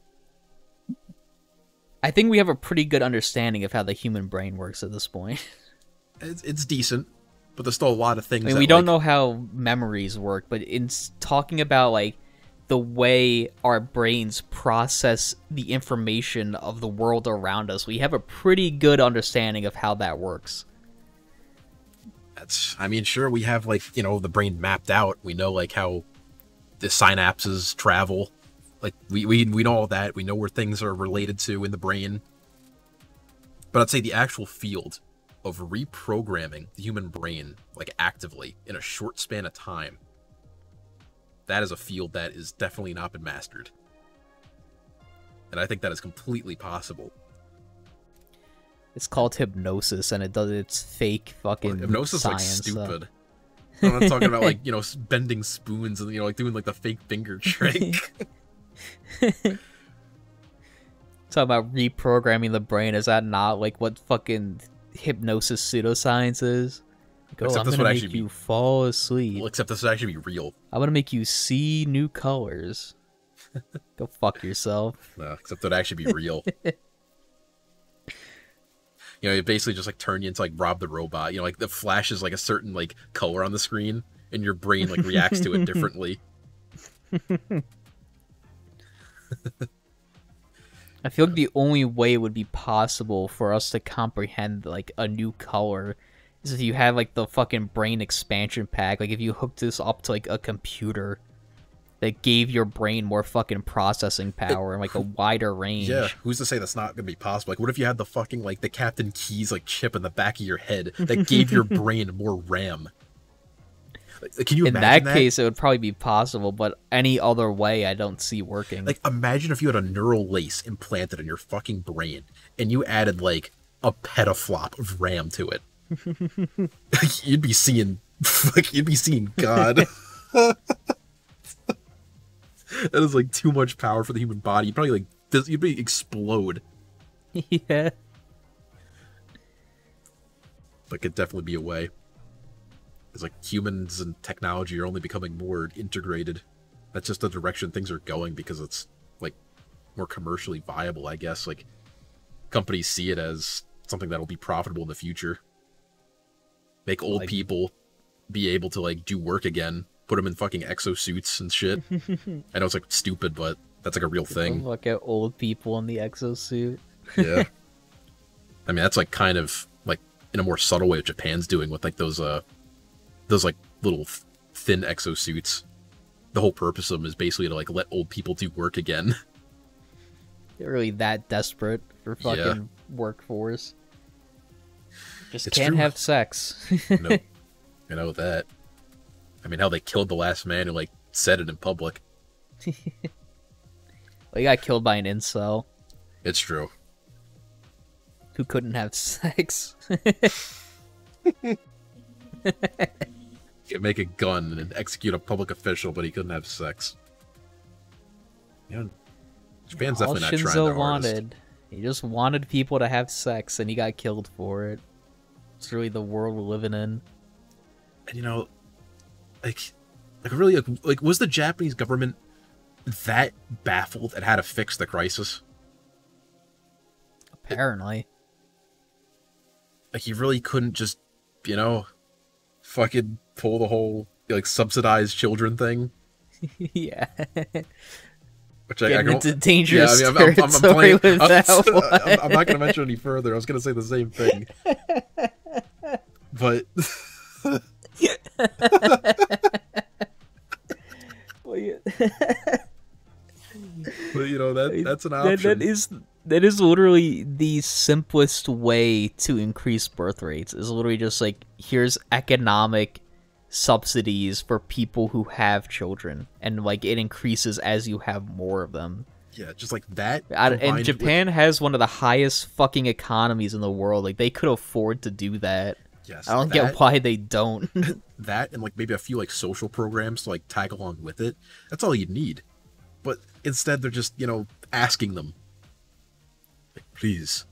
[SPEAKER 2] I think we have a pretty good understanding of how the human brain works at this point.
[SPEAKER 3] It's decent, but there's still a lot of things.
[SPEAKER 2] We don't know how memories work, but in talking about the way our brains process the information of the world around us, we have a pretty good understanding of how that works.
[SPEAKER 3] Sure, we have the brain mapped out. We know how the synapses travel. We know all that. We know where things are related to in the brain. But I'd say the actual field of reprogramming the human brain actively in a short span of time, that is a field that is definitely not been mastered. And I think that is completely possible.
[SPEAKER 2] It's called hypnosis, and it's fake fucking
[SPEAKER 3] hypnosis
[SPEAKER 2] science,
[SPEAKER 3] is stupid. I'm not talking about bending spoons and doing the fake finger trick.
[SPEAKER 2] Talk about reprogramming the brain. Is that not what fucking hypnosis pseudoscience is? Go, I'm gonna make you fall asleep.
[SPEAKER 3] Well, except this would actually be real.
[SPEAKER 2] I'm gonna make you see new colors. Go fuck yourself.
[SPEAKER 3] No, except that would actually be real. You know, it basically just like turn you into like Rob the Robot. You know, like the flash is like a certain like color on the screen, and your brain like reacts to it differently.
[SPEAKER 2] I feel like the only way it would be possible for us to comprehend like a new color is if you had like the fucking brain expansion pack. Like if you hooked this up to like a computer that gave your brain more fucking processing power and like a wider range.
[SPEAKER 3] Yeah, who's to say that's not gonna be possible? Like, what if you had the fucking like the Captain Keyes like chip in the back of your head that gave your brain more RAM? Like, can you imagine that?
[SPEAKER 2] In that case, it would probably be possible, but any other way, I don't see working.
[SPEAKER 3] Like, imagine if you had a neural lace implanted in your fucking brain and you added like a petaflop of RAM to it. You'd be seeing God. That is like too much power for the human body. You'd probably like you'd be explode.
[SPEAKER 2] Yeah.
[SPEAKER 3] But could definitely be a way. It's like humans and technology are only becoming more integrated. That's just the direction things are going because it's like more commercially viable, I guess. Like companies see it as something that'll be profitable in the future. Make old people be able to like do work again. Put them in fucking exosuits and shit. I know it's like stupid, but that's like a real thing.
[SPEAKER 2] Look at old people in the exosuit.
[SPEAKER 3] Yeah. I mean, that's like kind of like in a more subtle way what Japan's doing with like those like little thin exosuits. The whole purpose of them is basically to like let old people do work again.
[SPEAKER 2] They're really that desperate for fucking workforce. Just
[SPEAKER 3] it's
[SPEAKER 2] can't
[SPEAKER 3] true.
[SPEAKER 2] have sex.
[SPEAKER 3] Nope. I know that. I mean, how they killed the last man who, like, said it in public.
[SPEAKER 2] Well, he got killed by an incel.
[SPEAKER 3] It's true.
[SPEAKER 2] Who couldn't have sex.
[SPEAKER 3] He could make a gun and execute a public official, but he couldn't have sex. You know, Japan's definitely not trying their
[SPEAKER 2] Shinzo
[SPEAKER 3] hardest.
[SPEAKER 2] wanted. He just wanted people to have sex, and he got killed for it. It's really the world we're living in.
[SPEAKER 3] And, you know... Like really, like, was the Japanese government that baffled at how to fix the crisis?
[SPEAKER 2] Apparently.
[SPEAKER 3] Like, you really couldn't just, you know, fucking pull the whole, like, subsidized children thing?
[SPEAKER 2] Yeah.
[SPEAKER 3] Which
[SPEAKER 2] Getting into dangerous territory
[SPEAKER 3] I'm playing,
[SPEAKER 2] with that one.
[SPEAKER 3] I'm not going to mention any further. I was going to say the same thing. But...
[SPEAKER 2] Well, yeah.
[SPEAKER 3] But you know that's an option.
[SPEAKER 2] That is literally the simplest way to increase birth rates. Is literally just like, here's economic subsidies for people who have children, and like it increases as you have more of them.
[SPEAKER 3] Yeah, just like that.
[SPEAKER 2] And Japan has one of the highest fucking economies in the world. Like they could afford to do that.
[SPEAKER 3] Yes,
[SPEAKER 2] I don't get why they don't.
[SPEAKER 3] That and like maybe a few like social programs to like tag along with it. That's all you need. But instead they're just, you know, asking them, like, please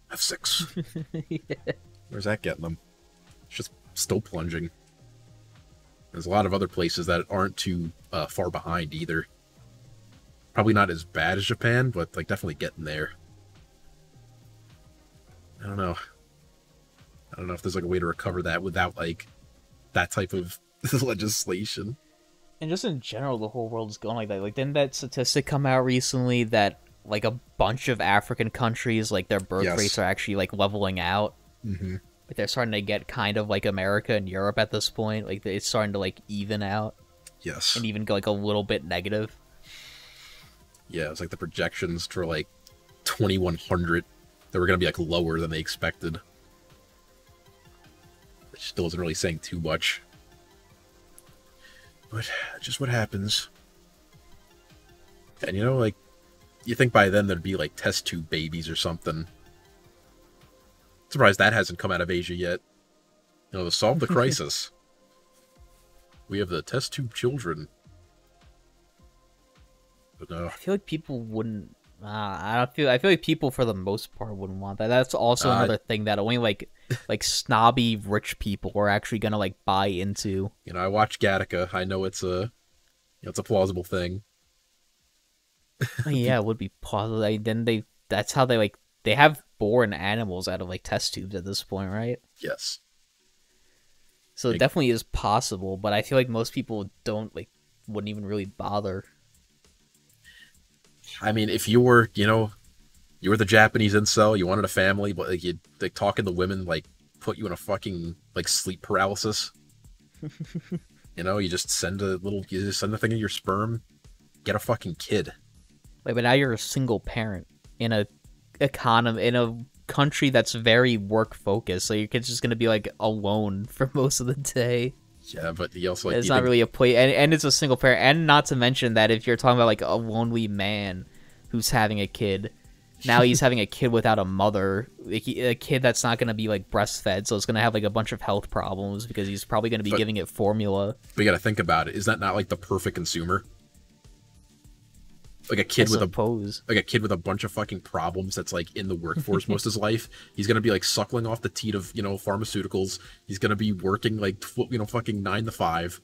[SPEAKER 3] have sex.
[SPEAKER 2] Yeah.
[SPEAKER 3] Where's that getting them? It's just still plunging. There's a lot of other places that aren't too far behind either. Probably not as bad as Japan, but like definitely getting there. I don't know. I don't know if there's like a way to recover that without like that type of legislation.
[SPEAKER 2] And just in general, the whole world is going like that. Like, didn't that statistic come out recently that like a bunch of African countries, like their birth rates are actually like leveling out?
[SPEAKER 3] Mm-hmm.
[SPEAKER 2] Like they're starting to get kind of like America and Europe at this point. Like it's starting to like even out.
[SPEAKER 3] Yes.
[SPEAKER 2] And even go like a little bit negative.
[SPEAKER 3] Yeah, it's like the projections for like 2100 that were going to be like lower than they expected. It still isn't really saying too much. But just what happens. And you know, like, you think by then there'd be like test tube babies or something. Surprised that hasn't come out of Asia yet. You know, to solve the crisis. We have the test tube children. But no.
[SPEAKER 2] I feel like people wouldn't I feel like people for the most part wouldn't want that. That's also another thing that only like snobby rich people are actually gonna like buy into.
[SPEAKER 3] You know, I watch Gattaca. I know it's a it's a plausible thing.
[SPEAKER 2] Yeah, it would be plausible. That's how they have born animals out of like test tubes at this point, right?
[SPEAKER 3] Yes.
[SPEAKER 2] So it definitely is possible, but I feel like most people wouldn't even really bother.
[SPEAKER 3] I mean, if you were, you were the Japanese incel, you wanted a family, but like you like talking to women like put you in a fucking like sleep paralysis. You just send a thing in your sperm, get a fucking kid.
[SPEAKER 2] But now you're a single parent in a country that's very work focused, so your kid's just gonna be like alone for most of the day.
[SPEAKER 3] Yeah, but he also like
[SPEAKER 2] it's not really a play, and it's a single parent, and not to mention that if you're talking about like a lonely man who's having a kid, now he's having a kid without a mother, a kid that's not gonna be like breastfed, so it's gonna have like a bunch of health problems because he's probably gonna be giving it formula.
[SPEAKER 3] But you gotta think about it. Is that not like the perfect consumer? Like a kid with a bunch of fucking problems that's like in the workforce most of his life. He's gonna be like suckling off the teat of pharmaceuticals. He's gonna be working like fucking 9 to 5.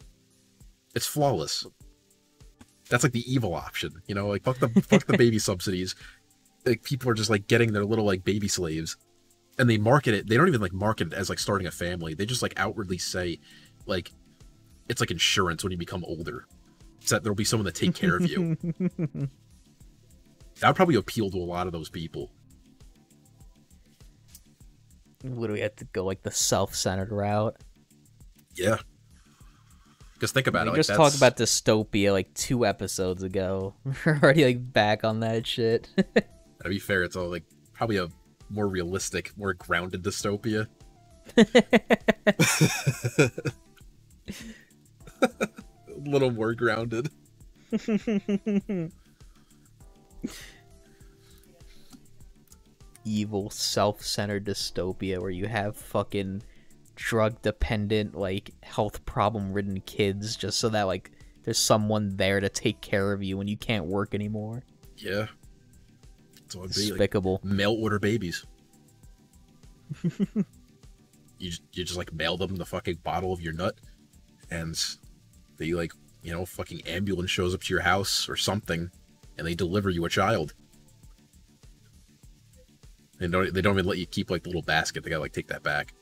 [SPEAKER 3] It's flawless. That's like the evil option. Like fuck the baby subsidies. Like people are just like getting their little like baby slaves, and they market it. They don't even like market it as like starting a family. They just like outwardly say, like it's like insurance when you become older. So that there'll be someone to take care of you. That would probably appeal to a lot of those people.
[SPEAKER 2] Would we have to go like the self-centered route?
[SPEAKER 3] Yeah. Because think about it.
[SPEAKER 2] We just talked about Dystopia like 2 episodes ago. We're already like back on that shit.
[SPEAKER 3] To be fair, it's all like probably a more realistic, more grounded dystopia. A little more grounded.
[SPEAKER 2] Evil, self-centered dystopia where you have fucking drug-dependent, like, health problem-ridden kids just so that, like, there's someone there to take care of you when you can't work anymore.
[SPEAKER 3] Yeah. That's what it'd be.
[SPEAKER 2] Despicable.
[SPEAKER 3] Like, mail-order babies. you just, like, mail them the fucking bottle of your nut, and they, like, fucking ambulance shows up to your house or something, and they deliver you a child. They don't even let you keep, like, the little basket. They gotta, like, take that back.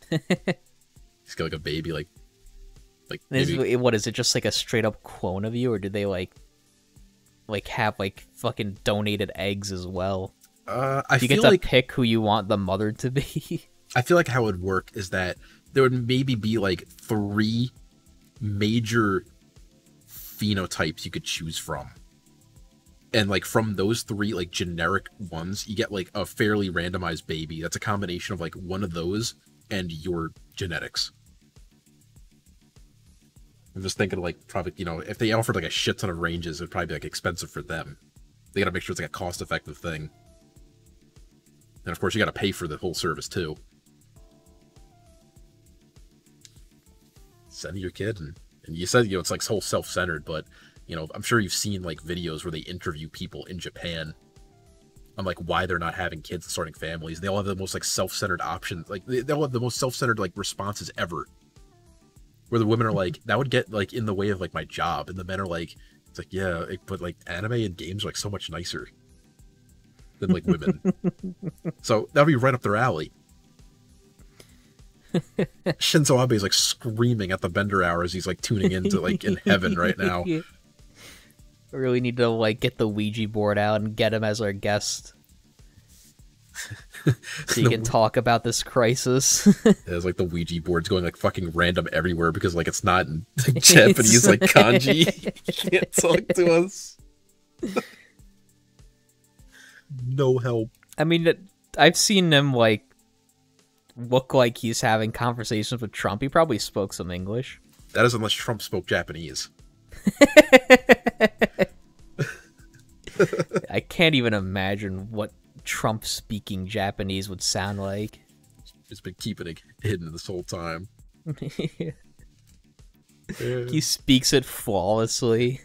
[SPEAKER 3] He's got, like, a baby, like maybe...
[SPEAKER 2] What is it, just, like, a straight-up clone of you, or did they, like have, like, fucking donated eggs as well?
[SPEAKER 3] You
[SPEAKER 2] get to pick who you want the mother to be?
[SPEAKER 3] I feel like how it would work is that there would maybe be, like, 3 major phenotypes you could choose from. And, like, from those 3, like, generic ones, you get, like, a fairly randomized baby. That's a combination of, like, one of those and your genetics. I'm just thinking, like, probably, if they offered, like, a shit ton of ranges, it'd probably be, like, expensive for them. They gotta make sure it's, like, a cost-effective thing. And, of course, you gotta pay for the whole service, too. Send your kid, and you said, it's, like, whole self-centered, but... I'm sure you've seen, like, videos where they interview people in Japan on, like, why they're not having kids and starting families. They all have the most, like, self-centered options. Like, they all have the most self-centered, like, responses ever. Where the women are like, that would get, like, in the way of, like, my job. And the men are like, it's like, yeah, but, like, anime and games are, like, so much nicer than, like, women. So, that'd be right up their alley. Shinzo Abe is, like, screaming at the Bender Hour as he's, like, tuning into, like, in heaven right now.
[SPEAKER 2] We really need to, like, get the Ouija board out and get him as our guest. So you can talk about this crisis.
[SPEAKER 3] There's, like, the Ouija board's going, like, fucking random everywhere because, like, it's not in Japanese, like, kanji. He can't talk to us. No help.
[SPEAKER 2] I mean, I've seen him, like, look like he's having conversations with Trump. He probably spoke some English.
[SPEAKER 3] That is unless Trump spoke Japanese.
[SPEAKER 2] I can't even imagine what Trump speaking Japanese would sound like.
[SPEAKER 3] He's been keeping it hidden this whole time.
[SPEAKER 2] He speaks it flawlessly.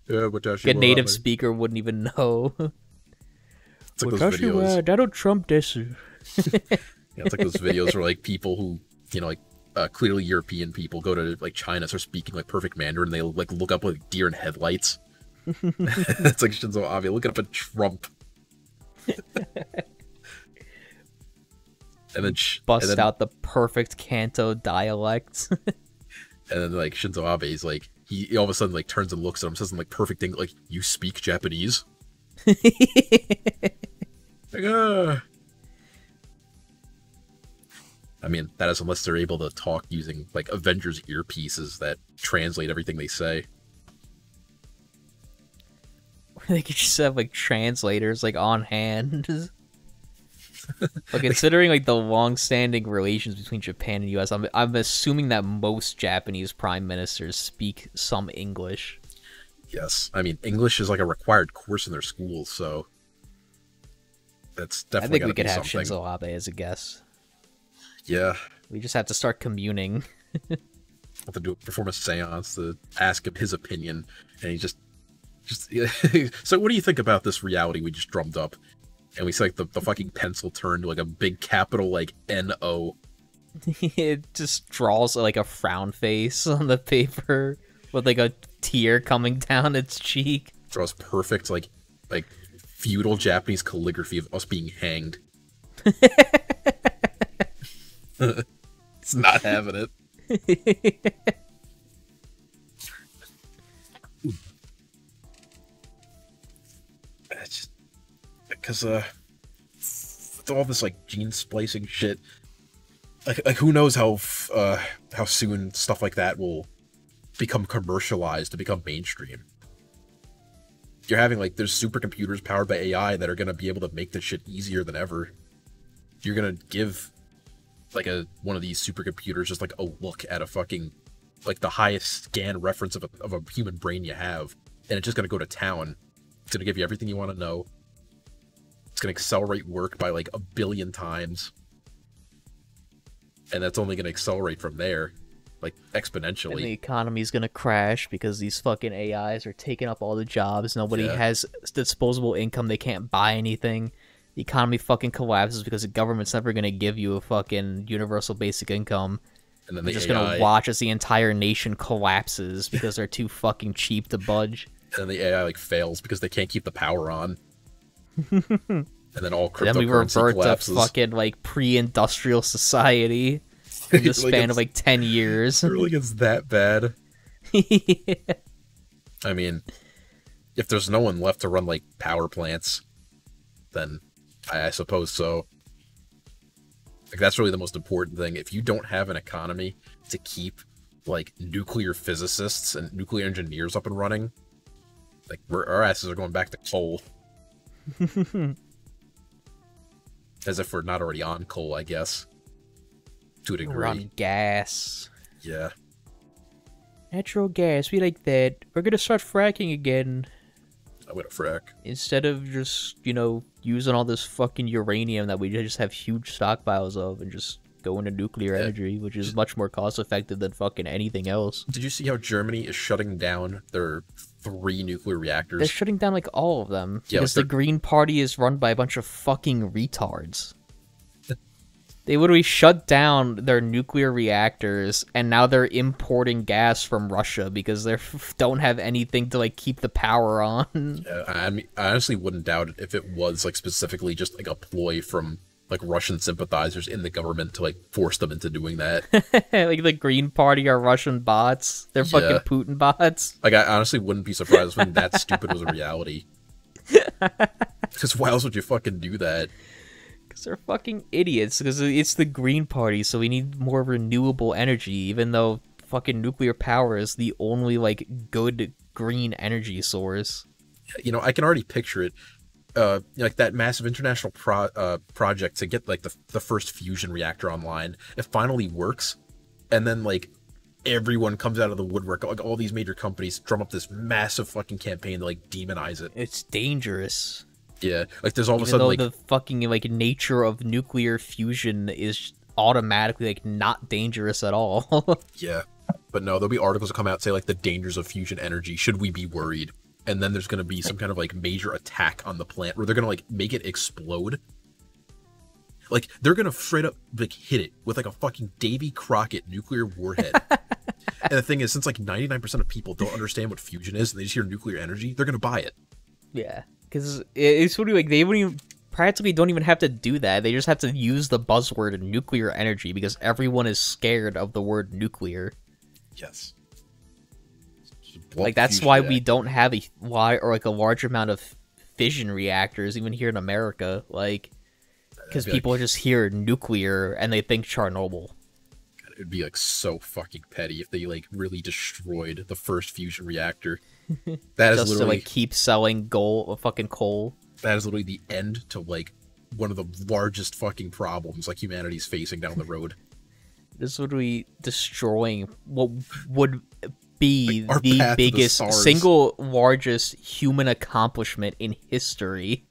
[SPEAKER 2] A native speaker wouldn't even know.
[SPEAKER 3] It's like those videos.
[SPEAKER 1] Donald Trump this.
[SPEAKER 3] Yeah, it's like those videos where like people who, you know, like clearly European people go to like China, start speaking like perfect Mandarin, and they like look up like deer in headlights. It's like Shinzo Abe looking up at Trump. And then
[SPEAKER 2] bust out the perfect Kanto dialect.
[SPEAKER 3] And then like Shinzo Abe is like, he all of a sudden like turns and looks at him, says in like perfect thing, like, "You speak Japanese?" Like, I mean, that is unless they're able to talk using like Avengers earpieces that translate everything they say.
[SPEAKER 2] They could just have like translators like on hand. But considering like the long-standing relations between Japan and U.S., I'm assuming that most Japanese prime ministers speak some English.
[SPEAKER 3] Yes, I mean English is like a required course in their schools, so that's definitely.
[SPEAKER 2] I think we could have
[SPEAKER 3] something.
[SPEAKER 2] Shinzo Abe as a guest.
[SPEAKER 3] Yeah, we
[SPEAKER 2] just have to start communing.
[SPEAKER 3] Have to perform a seance to ask him his opinion, and he just. So, what do you think about this reality we just drummed up? And we see like the fucking pencil turn to like a big capital like N-O.
[SPEAKER 2] It just draws like a frown face on the paper with like a tear coming down its cheek.
[SPEAKER 3] Draws perfect like feudal Japanese calligraphy of us being hanged. It's not having it. It's just because with all this like gene splicing shit, like who knows how soon stuff like that will become commercialized to become mainstream. You're having like there's supercomputers powered by AI that are gonna be able to make this shit easier than ever. You're gonna give like one of these supercomputers just like a look at a fucking like the highest scan reference of a human brain you have, and it's just gonna go to town. It's gonna give you everything you want to know. It's gonna accelerate work by like 1 billion times. And that's only gonna accelerate from there, like exponentially.
[SPEAKER 2] And the economy's gonna crash because these fucking AIs are taking up all the jobs. Nobody has disposable income. They can't buy anything. The economy fucking collapses because the government's never gonna give you a fucking universal basic income. And then they're just gonna watch as the entire nation collapses because they're too fucking cheap to budge.
[SPEAKER 3] And then the AI like fails because they can't keep the power on. And then all cryptocurrency
[SPEAKER 2] then we revert
[SPEAKER 3] collapses.
[SPEAKER 2] to fucking like pre-industrial society in the span of like 10 years.
[SPEAKER 3] It really gets that bad.
[SPEAKER 2] Yeah.
[SPEAKER 3] I mean, if there's no one left to run like power plants, then I suppose so. Like that's really the most important thing. If you don't have an economy to keep like nuclear physicists and nuclear engineers up and running, like our asses are going back to coal. As if we're not already on coal, I guess. To a degree.
[SPEAKER 2] We're on gas.
[SPEAKER 3] Yeah.
[SPEAKER 2] Natural gas, we like that. We're gonna start fracking again.
[SPEAKER 3] I'm gonna frack.
[SPEAKER 2] Instead of just, you know, using all this fucking uranium that we just have huge stockpiles of and just go into nuclear energy, which is much more cost effective than fucking anything else.
[SPEAKER 3] Did you see how Germany is shutting down their 3 nuclear reactors?
[SPEAKER 2] They're shutting down like all of them. Yeah, because the Green Party is run by a bunch of fucking retards. They literally shut down their nuclear reactors, and now they're importing gas from Russia because they don't have anything to like keep the power on.
[SPEAKER 3] Yeah, I mean, I honestly wouldn't doubt it if it was like specifically just like a ploy from like Russian sympathizers in the government to like force them into doing that.
[SPEAKER 2] Like the Green Party are Russian bots. They're fucking Putin bots.
[SPEAKER 3] Like I honestly wouldn't be surprised when that stupid was a reality. Because why else would you fucking do that?
[SPEAKER 2] Because they're fucking idiots. Because it's the Green Party, so we need more renewable energy, even though fucking nuclear power is the only like good green energy source.
[SPEAKER 3] You know, I can already picture it. Like that massive international project to get like the first fusion reactor online. It finally works, and then like everyone comes out of the woodwork. Like all these major companies drum up this massive fucking campaign to like demonize it.
[SPEAKER 2] It's dangerous.
[SPEAKER 3] Yeah, like there's all of a
[SPEAKER 2] Even
[SPEAKER 3] sudden
[SPEAKER 2] though
[SPEAKER 3] like
[SPEAKER 2] the fucking like nature of nuclear fusion is automatically like not dangerous at all.
[SPEAKER 3] Yeah, But no, there'll be articles that come out and say, like, the dangers of fusion energy. Should we be worried? And then there's going to be some kind of, like, major attack on the planet where they're going to, like, make it explode. Like, they're going to straight up, like, hit it with, like, a fucking Davy Crockett nuclear warhead. And the thing is, since, like, 99% of people don't understand what fusion is and they just hear nuclear energy, they're going to buy it.
[SPEAKER 2] Yeah, because it's sort of like they wouldn't even, practically don't even have to do that. They just have to use the buzzword nuclear energy because everyone is scared of the word nuclear.
[SPEAKER 3] Yes.
[SPEAKER 2] Like, that's why we don't have a large amount of fission reactors even here in America. Like, because people just hear nuclear and they think Chernobyl.
[SPEAKER 3] God, it'd be, like, so fucking petty if they, like, really destroyed the first fusion reactor. That is
[SPEAKER 2] just
[SPEAKER 3] literally,
[SPEAKER 2] to, like, keep selling fucking coal.
[SPEAKER 3] That is literally the end to, like, one of the largest fucking problems, like, humanity's facing down the road.
[SPEAKER 2] This would be destroying what would be
[SPEAKER 3] like
[SPEAKER 2] the biggest, single largest human accomplishment in history.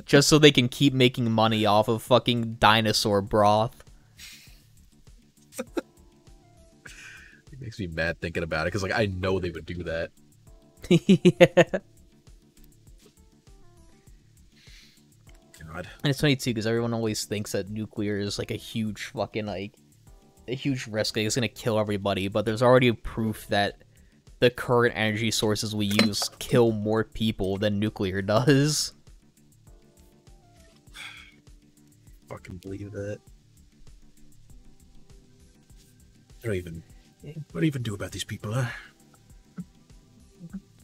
[SPEAKER 2] Just so they can keep making money off of fucking dinosaur broth.
[SPEAKER 3] It makes me mad thinking about it, because, like, I know they would do that.
[SPEAKER 2] Yeah.
[SPEAKER 3] God.
[SPEAKER 2] And it's funny, too, because everyone always thinks that nuclear is, like, a huge fucking, like, a huge risk. Like, it's gonna kill everybody, but there's already proof that the current energy sources we use kill more people than nuclear does.
[SPEAKER 3] Fucking believe that. What do you even do about these people, huh?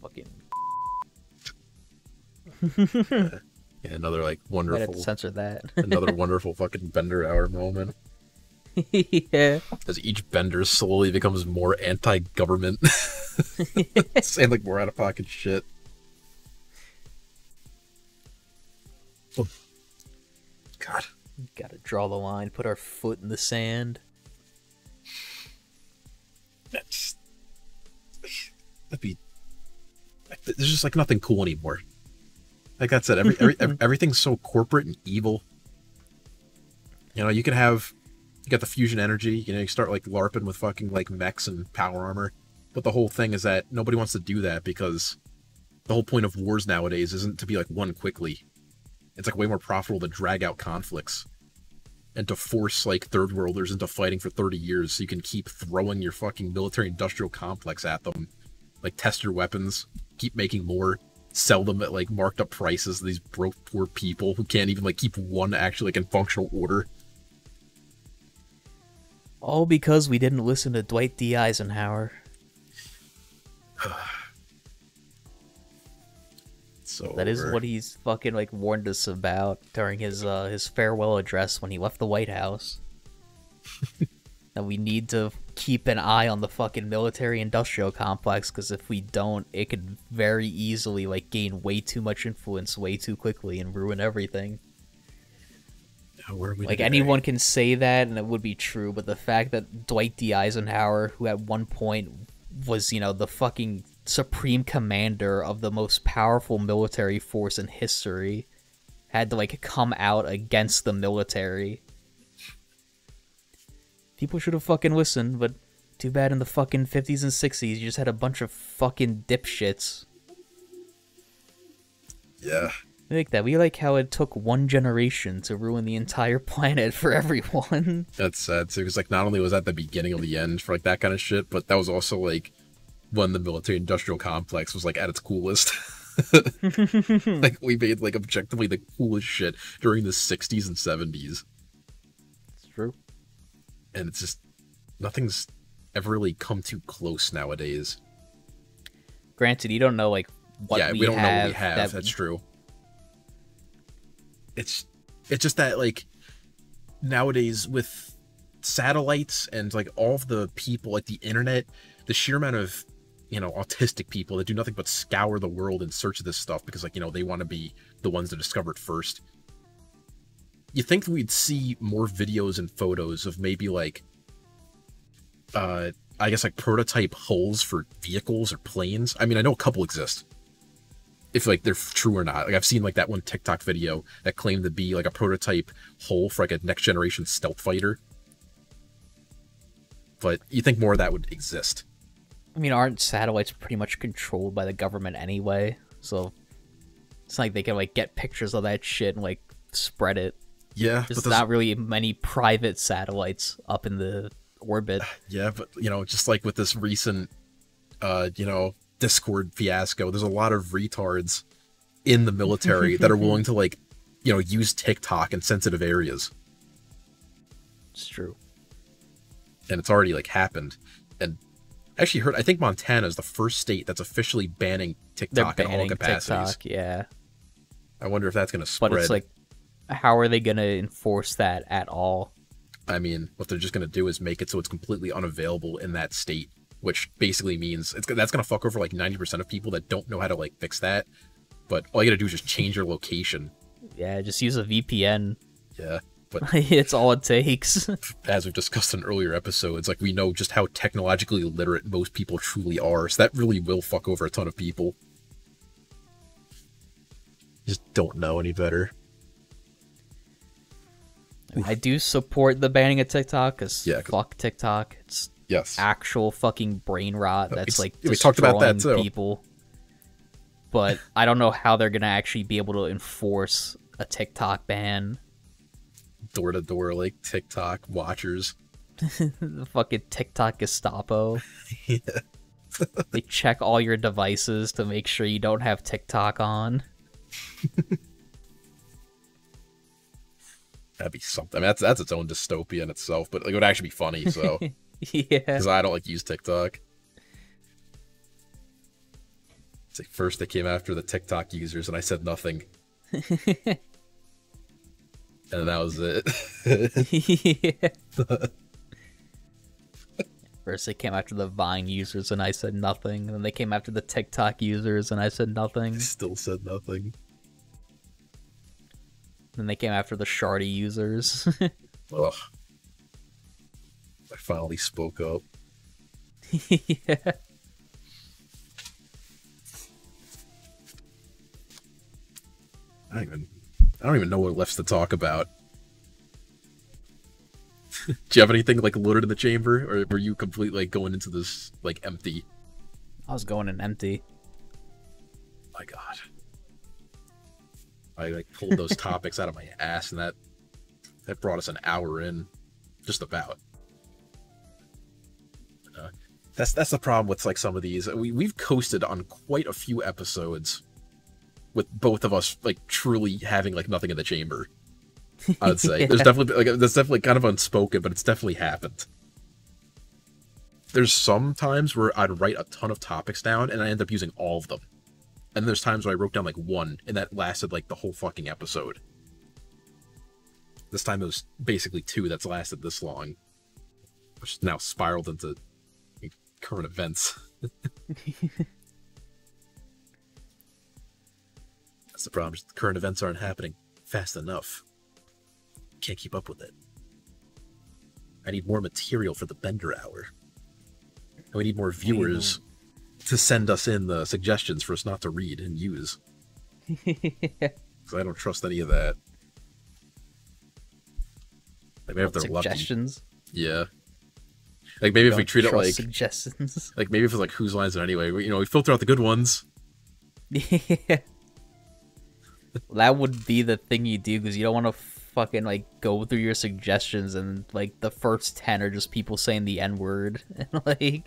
[SPEAKER 2] Fucking.
[SPEAKER 3] Yeah, another, like, wonderful.
[SPEAKER 2] Might have to censor that.
[SPEAKER 3] Another wonderful fucking Bender hour moment.
[SPEAKER 2] Yeah.
[SPEAKER 3] As each Bender slowly becomes more anti-government. Saying, like, more out-of-pocket shit. Oh. God.
[SPEAKER 2] Gotta draw the line, put our foot in the sand.
[SPEAKER 3] That'd be... There's just, like, nothing cool anymore. Like I said, everything's so corporate and evil. You know, you can have... You got the fusion energy, you know, you start, like, LARPing with fucking, like, mechs and power armor. But the whole thing is that nobody wants to do that because the whole point of wars nowadays isn't to be, like, won quickly. It's, like, way more profitable to drag out conflicts. And to force, like, third worlders into fighting for 30 years so you can keep throwing your fucking military-industrial complex at them. Like, test your weapons, keep making more, sell them at, like, marked up prices to these broke, poor people who can't even, like, keep one actually, like, in functional order.
[SPEAKER 2] All because we didn't listen to Dwight D. Eisenhower.
[SPEAKER 3] So
[SPEAKER 2] that is what he's fucking, like, warned us about during his farewell address when he left the White House. That we need to keep an eye on the fucking military-industrial complex, because if we don't, it could very easily, like, gain way too much influence way too quickly and ruin everything. Like, anyone can say that and it would be true, but the fact that Dwight D. Eisenhower, who at one point was, you know, the fucking supreme commander of the most powerful military force in history, had to, like, come out against the military. People should have fucking listened, but too bad in the fucking 50s and 60s you just had a bunch of fucking dipshits.
[SPEAKER 3] Yeah.
[SPEAKER 2] We like that. We like how it took one generation to ruin the entire planet for everyone. That's
[SPEAKER 3] sad too, because, like, not only was that the beginning of the end for, like, that kind of shit, but that was also, like, when the military-industrial complex was, like, at its coolest. Like, we made, like, objectively the coolest shit during the 60s and 70s.
[SPEAKER 2] It's true.
[SPEAKER 3] And it's just, nothing's ever really come too close nowadays.
[SPEAKER 2] Granted, you don't know, like, what we don't know what we have.
[SPEAKER 3] That's true. It's just that, like, nowadays with satellites and, like, all of the people, like, the internet, the sheer amount of, you know, autistic people that do nothing but scour the world in search of this stuff because, like, you know, they want to be the ones to discover it first. You think we'd see more videos and photos of maybe, like, I guess, like, prototype hulls for vehicles or planes? I mean, I know a couple exist. If, like, they're true or not. Like, I've seen, like, that one TikTok video that claimed to be, like, a prototype hull for, like, a next generation stealth fighter. but you think more of that would exist.
[SPEAKER 2] I mean, aren't satellites pretty much controlled by the government anyway? So it's like they can like get pictures of that shit and like spread it.
[SPEAKER 3] Yeah,
[SPEAKER 2] there's not really many private satellites up in the orbit.
[SPEAKER 3] Yeah, but you know, just like with this recent, you know, Discord fiasco, there's a lot of retards in the military that are willing to like, you know, use TikTok in sensitive areas.
[SPEAKER 2] It's true,
[SPEAKER 3] and it's already like happened. And I actually heard, I think Montana is the first state that's officially banning TikTok in all capacities.
[SPEAKER 2] TikTok, yeah.
[SPEAKER 3] I wonder if that's going to spread.
[SPEAKER 2] But it's like, how are they going to enforce that at all?
[SPEAKER 3] I mean, what they're just going to do is make it so it's completely unavailable in that state, which basically means that's going to fuck over like 90% of people that don't know how to like fix that. But all you got to do is just change your location.
[SPEAKER 2] Yeah, just use a VPN.
[SPEAKER 3] Yeah, but
[SPEAKER 2] it's all it takes.
[SPEAKER 3] As we've discussed in earlier episodes, like we know just how technologically illiterate most people truly are, so that really will fuck over a ton of people. Just don't know any better.
[SPEAKER 2] I do support the banning of TikTok, because fuck TikTok. It's actual fucking brain rot that's like
[SPEAKER 3] we talked about that too.
[SPEAKER 2] People. But I don't know how they're gonna actually be able to enforce a TikTok ban.
[SPEAKER 3] Door to door, like TikTok watchers.
[SPEAKER 2] The fucking TikTok Gestapo.
[SPEAKER 3] Yeah.
[SPEAKER 2] They check all your devices to make sure you don't have TikTok on.
[SPEAKER 3] That'd be something. I mean, that's its own dystopia in itself, but like, it would actually be funny. So
[SPEAKER 2] yeah,
[SPEAKER 3] because I don't like use TikTok. It's like first they came after the TikTok users, and I said nothing, and that was it.
[SPEAKER 2] Yeah. First they came after the Vine users, and I said nothing. And then they came after the TikTok users, and I said nothing.
[SPEAKER 3] I still said nothing.
[SPEAKER 2] Then they came after the Shardy users.
[SPEAKER 3] Ugh. I finally spoke up.
[SPEAKER 2] Yeah.
[SPEAKER 3] I don't even know what left to talk about. Do you have anything like loaded in the chamber, or were you completely like going into this like empty?
[SPEAKER 2] I was going in empty.
[SPEAKER 3] My God. I like pulled those topics out of my ass, and that brought us an hour in, just about. That's the problem with like some of these. We've coasted on quite a few episodes, with both of us like truly having like nothing in the chamber. I would say.
[SPEAKER 2] Yeah.
[SPEAKER 3] That's definitely kind of unspoken, but it's definitely happened. There's some times where I'd write a ton of topics down, and I end up using all of them. And there's times where I wrote down like one, and that lasted like the whole fucking episode. This time it was basically two that's lasted this long, which now spiraled into current events. That's the problem. The current events aren't happening fast enough. Can't keep up with it. I need more material for the Bender Hour. And we need more viewers to send us in the suggestions for us not to read and use. Because I don't trust any of that. Like maybe if they're
[SPEAKER 2] suggestions?
[SPEAKER 3] Lucky. Yeah. Like maybe if we treat it like
[SPEAKER 2] suggestions.
[SPEAKER 3] Like maybe if it's like whose lines it anyway. We filter out the good ones.
[SPEAKER 2] Yeah. That would be the thing you do, because you don't want to fucking like go through your suggestions and like the first 10 are just people saying the N-word, and like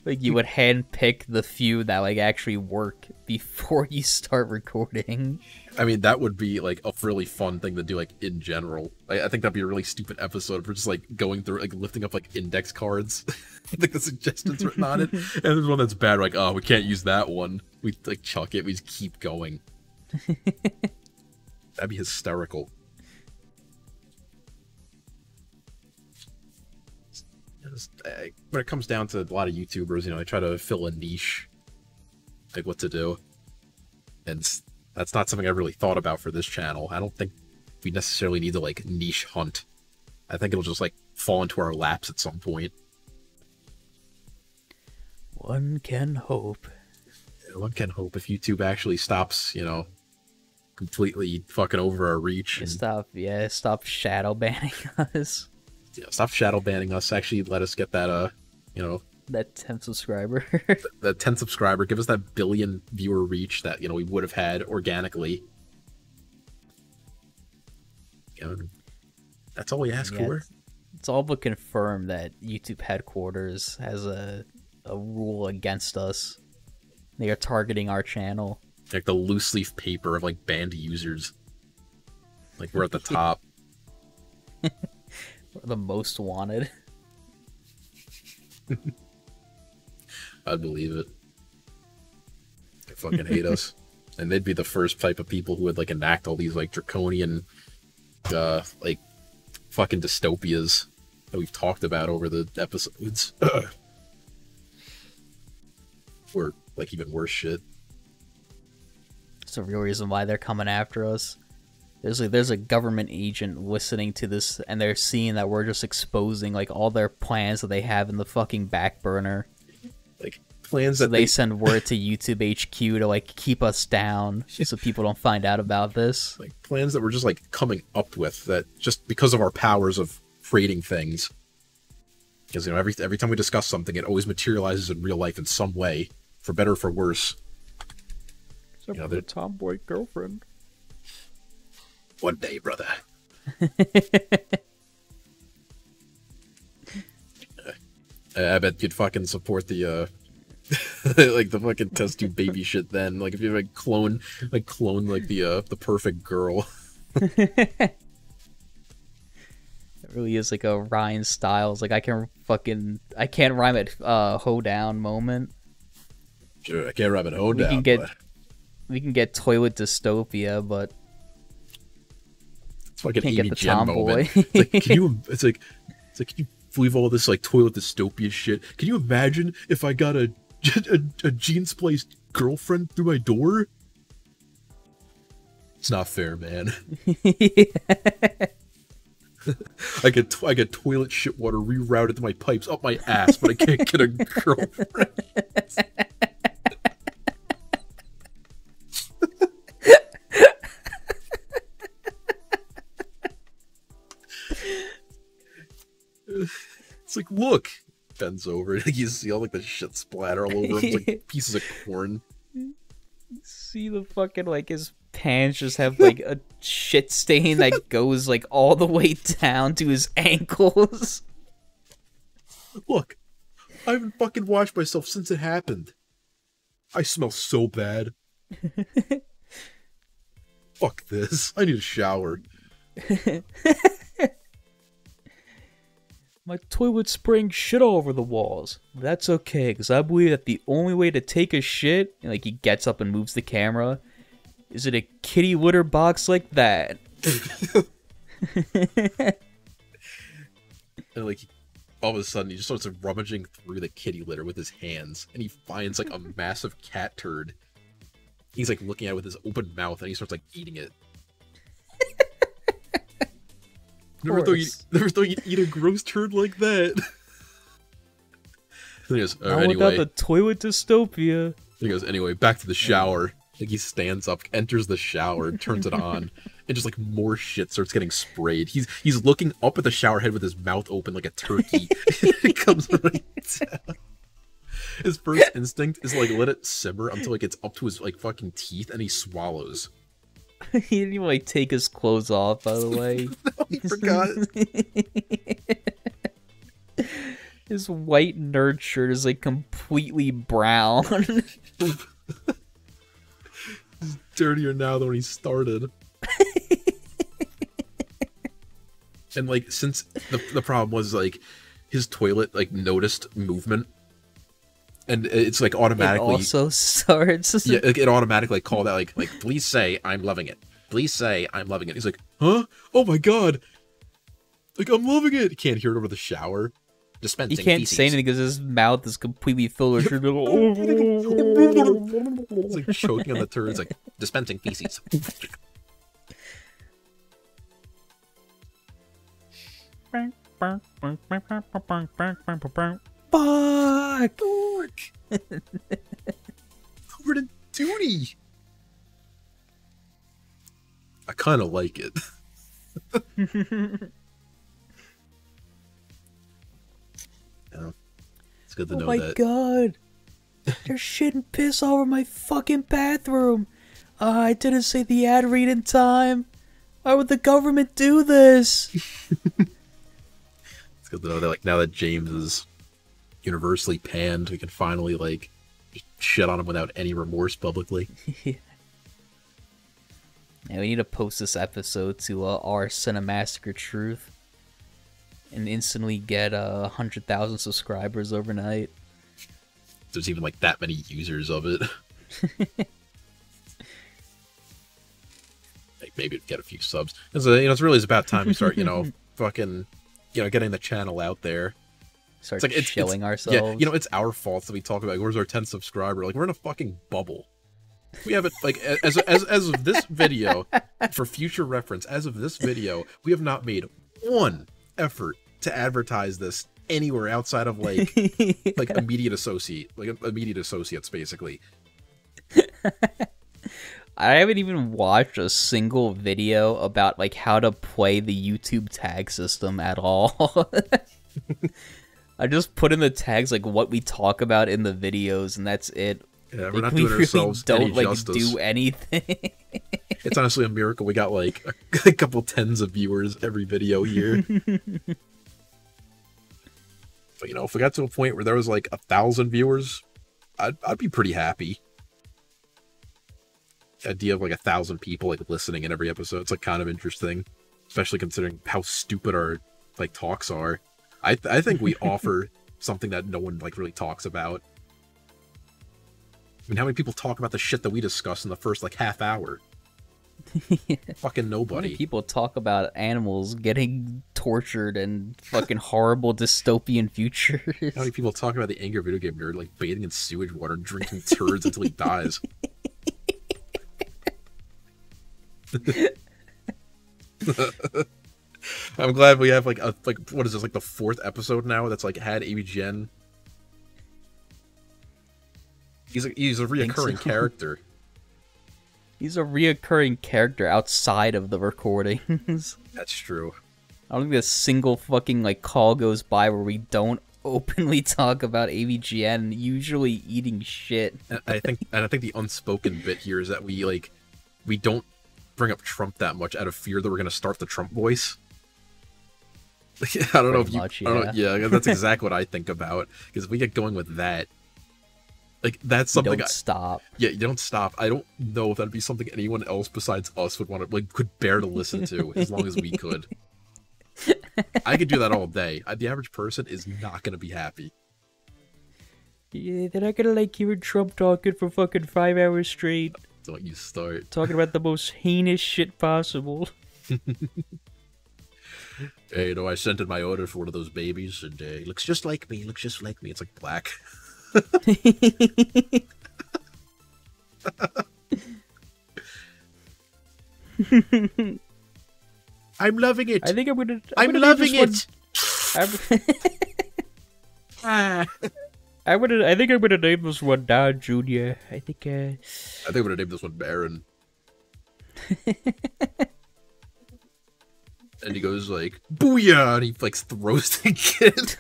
[SPEAKER 2] you would handpick the few that like actually work before you start recording.
[SPEAKER 3] I mean, that would be like a really fun thing to do, like in general. I think that'd be a really stupid episode for just like going through, like lifting up like index cards, like the suggestions written on it, and there's one that's bad. We're like, oh, we can't use that one. We like chuck it. We just keep going. That'd be hysterical. When it comes down to a lot of YouTubers, they try to fill a niche, like what to do, and that's not something I really thought about for this channel. I don't think we necessarily need to like niche hunt. I think it'll just like fall into our laps at some point.
[SPEAKER 2] One can hope.
[SPEAKER 3] One can hope if YouTube actually stops, completely fucking over our reach.
[SPEAKER 2] And stop shadow banning us.
[SPEAKER 3] Yeah, stop shadow banning us. Actually, let us get that, you know,
[SPEAKER 2] that 10th subscriber.
[SPEAKER 3] that 10th subscriber. Give us that billion viewer reach that, you know, we would have had organically. You know, that's all we ask for.
[SPEAKER 2] It's all but confirmed that YouTube headquarters has a rule against us. They are targeting our channel.
[SPEAKER 3] Like the loose leaf paper of like banned users. Like we're at the top.
[SPEAKER 2] We're the most wanted.
[SPEAKER 3] I'd believe it. They fucking hate us. And they'd be the first type of people who would like enact all these like draconian like fucking dystopias that we've talked about over the episodes. Or like even worse shit.
[SPEAKER 2] It's the real reason why they're coming after us. There's a government agent listening to this, and they're seeing that we're just exposing like all their plans that they have in the fucking back burner.
[SPEAKER 3] Like plans that
[SPEAKER 2] so they send word to YouTube HQ to like keep us down, so people don't find out about this.
[SPEAKER 3] Like plans that we're just like coming up with, that just because of our powers of creating things. Because you know every time we discuss something, it always materializes in real life in some way, for better or for worse.
[SPEAKER 1] Except for the tomboy girlfriend.
[SPEAKER 3] One day, brother. I bet you'd fucking support the like the fucking test tube baby shit then. Like if you like clone like the perfect girl.
[SPEAKER 2] It really is like a Ryan Styles, like I can't rhyme it hoedown moment.
[SPEAKER 3] Sure, I can't rhyme it hoedown.
[SPEAKER 2] We can get toilet dystopia, but
[SPEAKER 3] it's like an
[SPEAKER 2] can't get the
[SPEAKER 3] AVGN moment.
[SPEAKER 2] tomboy.
[SPEAKER 3] It's like, can you believe all this like toilet dystopia shit? Can you imagine if I got a gene spliced girlfriend through my door? It's not fair, man. I get toilet shit water rerouted to my pipes up my ass, but I can't get a girlfriend. It's like, look, bends over, you see all like the shit splatter all over him, it's like pieces of corn.
[SPEAKER 2] See the fucking like his pants just have like a shit stain that goes like all the way down to his ankles.
[SPEAKER 3] Look, I haven't fucking washed myself since it happened. I smell so bad. Fuck this. I need a shower.
[SPEAKER 2] My toilet's spraying shit all over the walls. That's okay, because I believe that the only way to take a shit, and like he gets up and moves the camera, is in a kitty litter box like that.
[SPEAKER 3] And like, all of a sudden, he just starts rummaging through the kitty litter with his hands, and he finds like a massive cat turd. He's like looking at it with his open mouth, and he starts like eating it. Never thought you'd eat a gross turd like that. And he goes,
[SPEAKER 2] anyway. Without the toilet dystopia.
[SPEAKER 3] He goes, anyway, back to the shower. Like he stands up, enters the shower, turns it on, and just like more shit starts getting sprayed. He's looking up at the shower head with his mouth open like a turkey. It comes right down. His first instinct is like let it simmer until it gets up to his like fucking teeth, and he swallows.
[SPEAKER 2] He didn't even like take his clothes off, by the way.
[SPEAKER 3] No, he forgot.
[SPEAKER 2] His white nerd shirt is like completely brown.
[SPEAKER 3] He's dirtier now than when he started. And like since the problem was like his toilet like noticed movement. And it's like automatically.
[SPEAKER 2] It also starts.
[SPEAKER 3] Yeah, it automatically called out like please say I'm loving it. Please say I'm loving it. He's like, huh? Oh my god! Like I'm loving it. He can't hear it over the shower. Dispensing.
[SPEAKER 2] He can't
[SPEAKER 3] feces.
[SPEAKER 2] say anything because his mouth is completely filled with sugar.
[SPEAKER 3] It's like choking on the turd. It's like dispensing feces.
[SPEAKER 2] Fuck!
[SPEAKER 3] Over to duty. I kind of like it. good to
[SPEAKER 2] Oh
[SPEAKER 3] know
[SPEAKER 2] my
[SPEAKER 3] that.
[SPEAKER 2] god! There's shit and piss all over my fucking bathroom! I didn't say the ad read in time! Why would the government do this?
[SPEAKER 3] It's good to know that, like, now that James is universally panned, we can finally, like, shit on him without any remorse publicly.
[SPEAKER 2] Yeah, we need to post this episode to our Cinemassacre Truth and instantly get 100,000 subscribers overnight.
[SPEAKER 3] There's even, like, that many users of it. Like, maybe get a few subs. It's, it's really about time we start, fucking, getting the channel out there.
[SPEAKER 2] Start
[SPEAKER 3] It's like,
[SPEAKER 2] shilling ourselves.
[SPEAKER 3] Yeah, it's our fault that we talk about, like, where's our 10th subscriber? Like, we're in a fucking bubble. We haven't, like, as of this video, for future reference, as of this video, we have not made one effort to advertise this anywhere outside of, like, like immediate associates, basically.
[SPEAKER 2] I haven't even watched a single video about, like, how to play the YouTube tag system at all. I just put in the tags, like, what we talk about in the videos, and that's it.
[SPEAKER 3] Yeah, we're not doing ourselves any justice.
[SPEAKER 2] Do anything.
[SPEAKER 3] It's honestly a miracle we got, like, a couple tens of viewers every video here. But, if we got to a point where there was, like, 1,000 viewers, I'd be pretty happy. The idea of, like, 1,000 people, like, listening in every episode, it's, like, kind of interesting. Especially considering how stupid our, like, talks are. I think we offer something that no one, like, really talks about. I mean, how many people talk about the shit that we discuss in the first, like, half hour?
[SPEAKER 2] Yeah.
[SPEAKER 3] Fucking nobody.
[SPEAKER 2] How many people talk about animals getting tortured and fucking horrible dystopian futures?
[SPEAKER 3] How many people talk about the angry video game nerd, like, bathing in sewage water and drinking turds until he dies? I'm glad we have, like, what is this, like, the 4th episode now that's, like, had AVGN. He's a reoccurring character.
[SPEAKER 2] He's a reoccurring character outside of the recordings.
[SPEAKER 3] That's true.
[SPEAKER 2] I don't think a single fucking, like, call goes by where we don't openly talk about AVGN, usually eating shit.
[SPEAKER 3] And I think the unspoken bit here is that we don't bring up Trump that much out of fear that we're gonna start the Trump voice. I don't know if you.
[SPEAKER 2] Much,
[SPEAKER 3] yeah. I don't know, yeah, that's exactly what I think about. Because if we get going with that, like, that's something.
[SPEAKER 2] You don't stop.
[SPEAKER 3] Yeah, you don't stop. I don't know if that'd be something anyone else besides us would want to, like, could bear to listen to as long as we could. I could do that all day. The average person is not gonna be happy.
[SPEAKER 2] Yeah, they're not gonna like hearing Trump talking for fucking 5 hours straight.
[SPEAKER 3] Don't you start.
[SPEAKER 2] Talking about the most heinous shit possible.
[SPEAKER 3] Hey, I sent in my order for one of those babies, and he looks just like me. It's like black. I'm loving it.
[SPEAKER 2] I think
[SPEAKER 3] I'm loving it.
[SPEAKER 2] I think I'm gonna name this one Don Jr. I think
[SPEAKER 3] I'm gonna name this one Baron. And he goes like, "Booyah!" and he, like, throws the kid.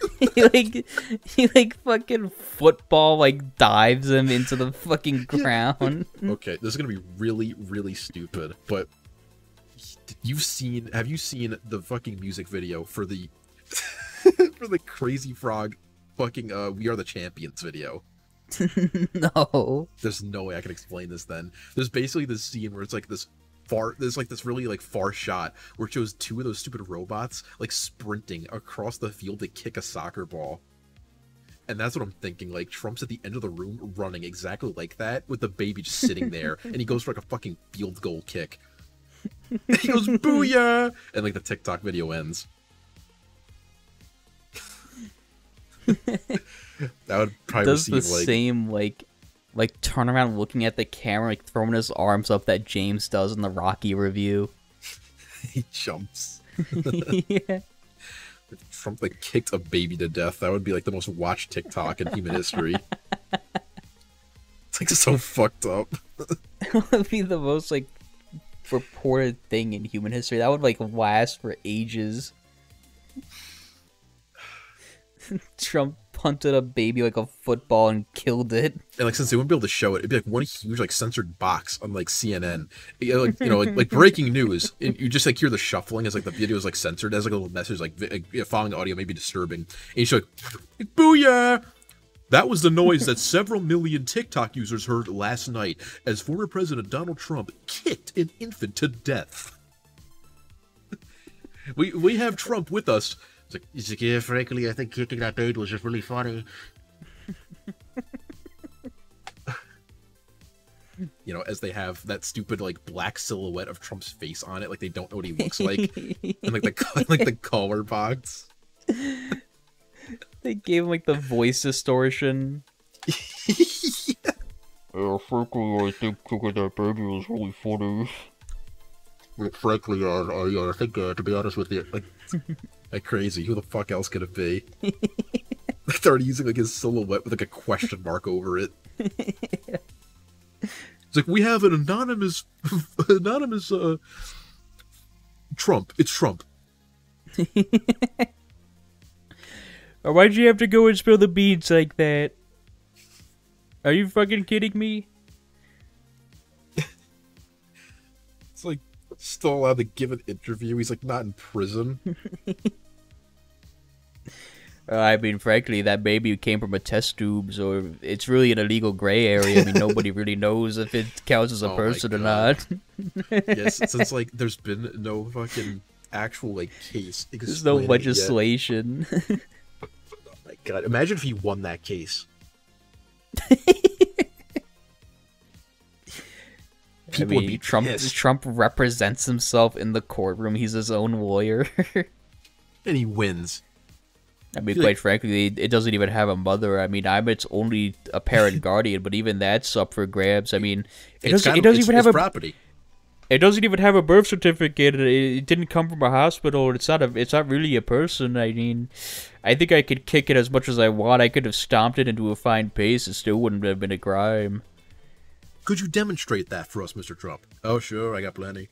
[SPEAKER 2] he fucking football, like, dives him into the fucking ground.
[SPEAKER 3] Okay, this is gonna be really, really stupid, but have you seen the fucking music video for the for the Crazy Frog fucking We Are the Champions video?
[SPEAKER 2] No.
[SPEAKER 3] There's no way I can explain this then. There's basically this scene where it's like this really, like, far shot where it shows two of those stupid robots, like, sprinting across the field to kick a soccer ball. And that's what I'm thinking, like, Trump's at the end of the room running exactly like that with the baby just sitting there, and he goes for, like, a fucking field goal kick. And he goes, "Booyah!" and, like, the TikTok video ends. That would probably
[SPEAKER 2] does
[SPEAKER 3] seem
[SPEAKER 2] the
[SPEAKER 3] like
[SPEAKER 2] same like turn around looking at the camera, like throwing his arms up that James does in the Rocky review.
[SPEAKER 3] he jumps.
[SPEAKER 2] Yeah.
[SPEAKER 3] If Trump, like, kicked a baby to death, that would be, like, the most watched TikTok in human history. It's, like, so fucked up.
[SPEAKER 2] That would be the most, like, reported thing in human history. That would, like, last for ages. Trump punted a baby like a football and killed it.
[SPEAKER 3] And like, since they wouldn't be able to show it, it'd be like one huge like censored box on like CNN, like breaking news. And you just like hear the shuffling as like the video is like censored as like a little message like following the audio may be disturbing. And you show like, booyah! That was the noise that several million TikTok users heard last night as former President Donald Trump kicked an infant to death. we have Trump with us. It's like, yeah, frankly, I think kicking that baby was just really funny. You know, as they have that stupid like black silhouette of Trump's face on it, like they don't know what he looks like, and like the color box.
[SPEAKER 2] They gave him like the voice distortion.
[SPEAKER 3] Yeah.
[SPEAKER 4] Frankly, I think kicking that baby was really funny.
[SPEAKER 3] Frankly, I think to be honest with you, like crazy. Who the fuck else could it be? They're already using like his silhouette with like a question mark over it. It's like we have an anonymous Trump. It's Trump.
[SPEAKER 2] Why'd you have to go and spill the beans like that? Are you fucking kidding me?
[SPEAKER 3] It's like still allowed to give an interview. He's like not in prison.
[SPEAKER 2] I mean, frankly, that baby came from a test tube, so it's really an illegal gray area. I mean, nobody really knows if it counts as a person or not.
[SPEAKER 3] Yes, since like there's been no fucking actual like case.
[SPEAKER 2] There's no legislation.
[SPEAKER 3] Oh my god! Imagine if he won that case. People would be pissed.
[SPEAKER 2] Trump represents himself in the courtroom. He's his own lawyer.
[SPEAKER 3] And he wins.
[SPEAKER 2] I mean, quite frankly, it doesn't even have a mother. I mean, I'm its only apparent guardian, but even that's up for grabs. I mean, it doesn't even have a property. It doesn't even have a birth certificate. It didn't come from a hospital. It's not really a person. I mean, I think I could kick it as much as I want. I could have stomped it into a fine pace. It still wouldn't have been a crime.
[SPEAKER 3] Could you demonstrate that for us, Mr. Trump? Oh, sure, I got plenty.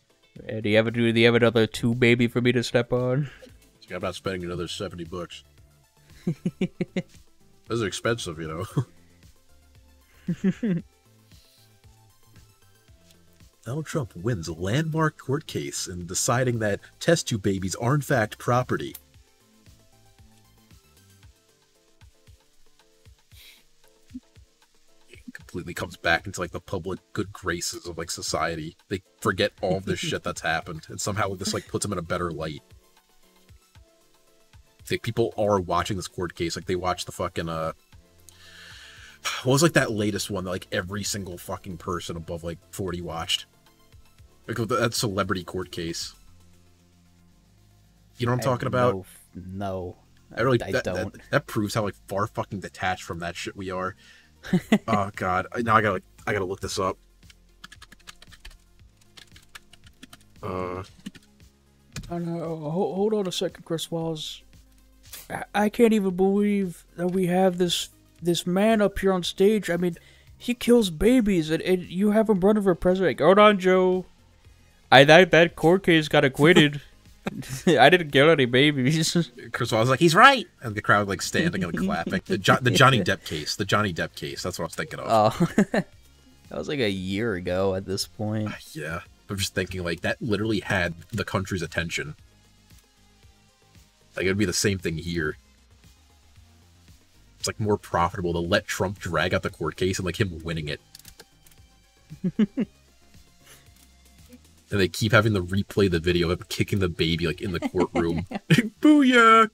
[SPEAKER 2] Do you have another two baby for me to step on?
[SPEAKER 3] I'm not spending another $70. Those are expensive, you know. Donald Trump wins a landmark court case in deciding that test tube babies are in fact property. Completely comes back into like the public good graces of like society. They forget all of this shit that's happened, and somehow this like puts them in a better light. Like people are watching this court case, like they watch the fucking what was like that latest one that like every single fucking person above like 40 watched? Like that celebrity court case. You know what I'm talking about?
[SPEAKER 2] No,
[SPEAKER 3] I don't. That proves how like far fucking detached from that shit we are. Oh god, now I gotta look this up.
[SPEAKER 1] Hold on a second, Chris Walls. I can't even believe that we have this man up here on stage. I mean, he kills babies, and you have him running for president. Hold on, Joe. That court case got acquitted. I didn't kill any babies.
[SPEAKER 3] Chris was like, he's right, and the crowd like standing and clapping. The Johnny Depp case. The Johnny Depp case. That's what I was thinking of.
[SPEAKER 2] Oh, that was like a year ago at this point.
[SPEAKER 3] Yeah, I'm just thinking like that literally had the country's attention. Like it'd be the same thing here. It's like more profitable to let Trump drag out the court case and like him winning it. And they keep having to replay the video of him kicking the baby like in the courtroom. Booyah!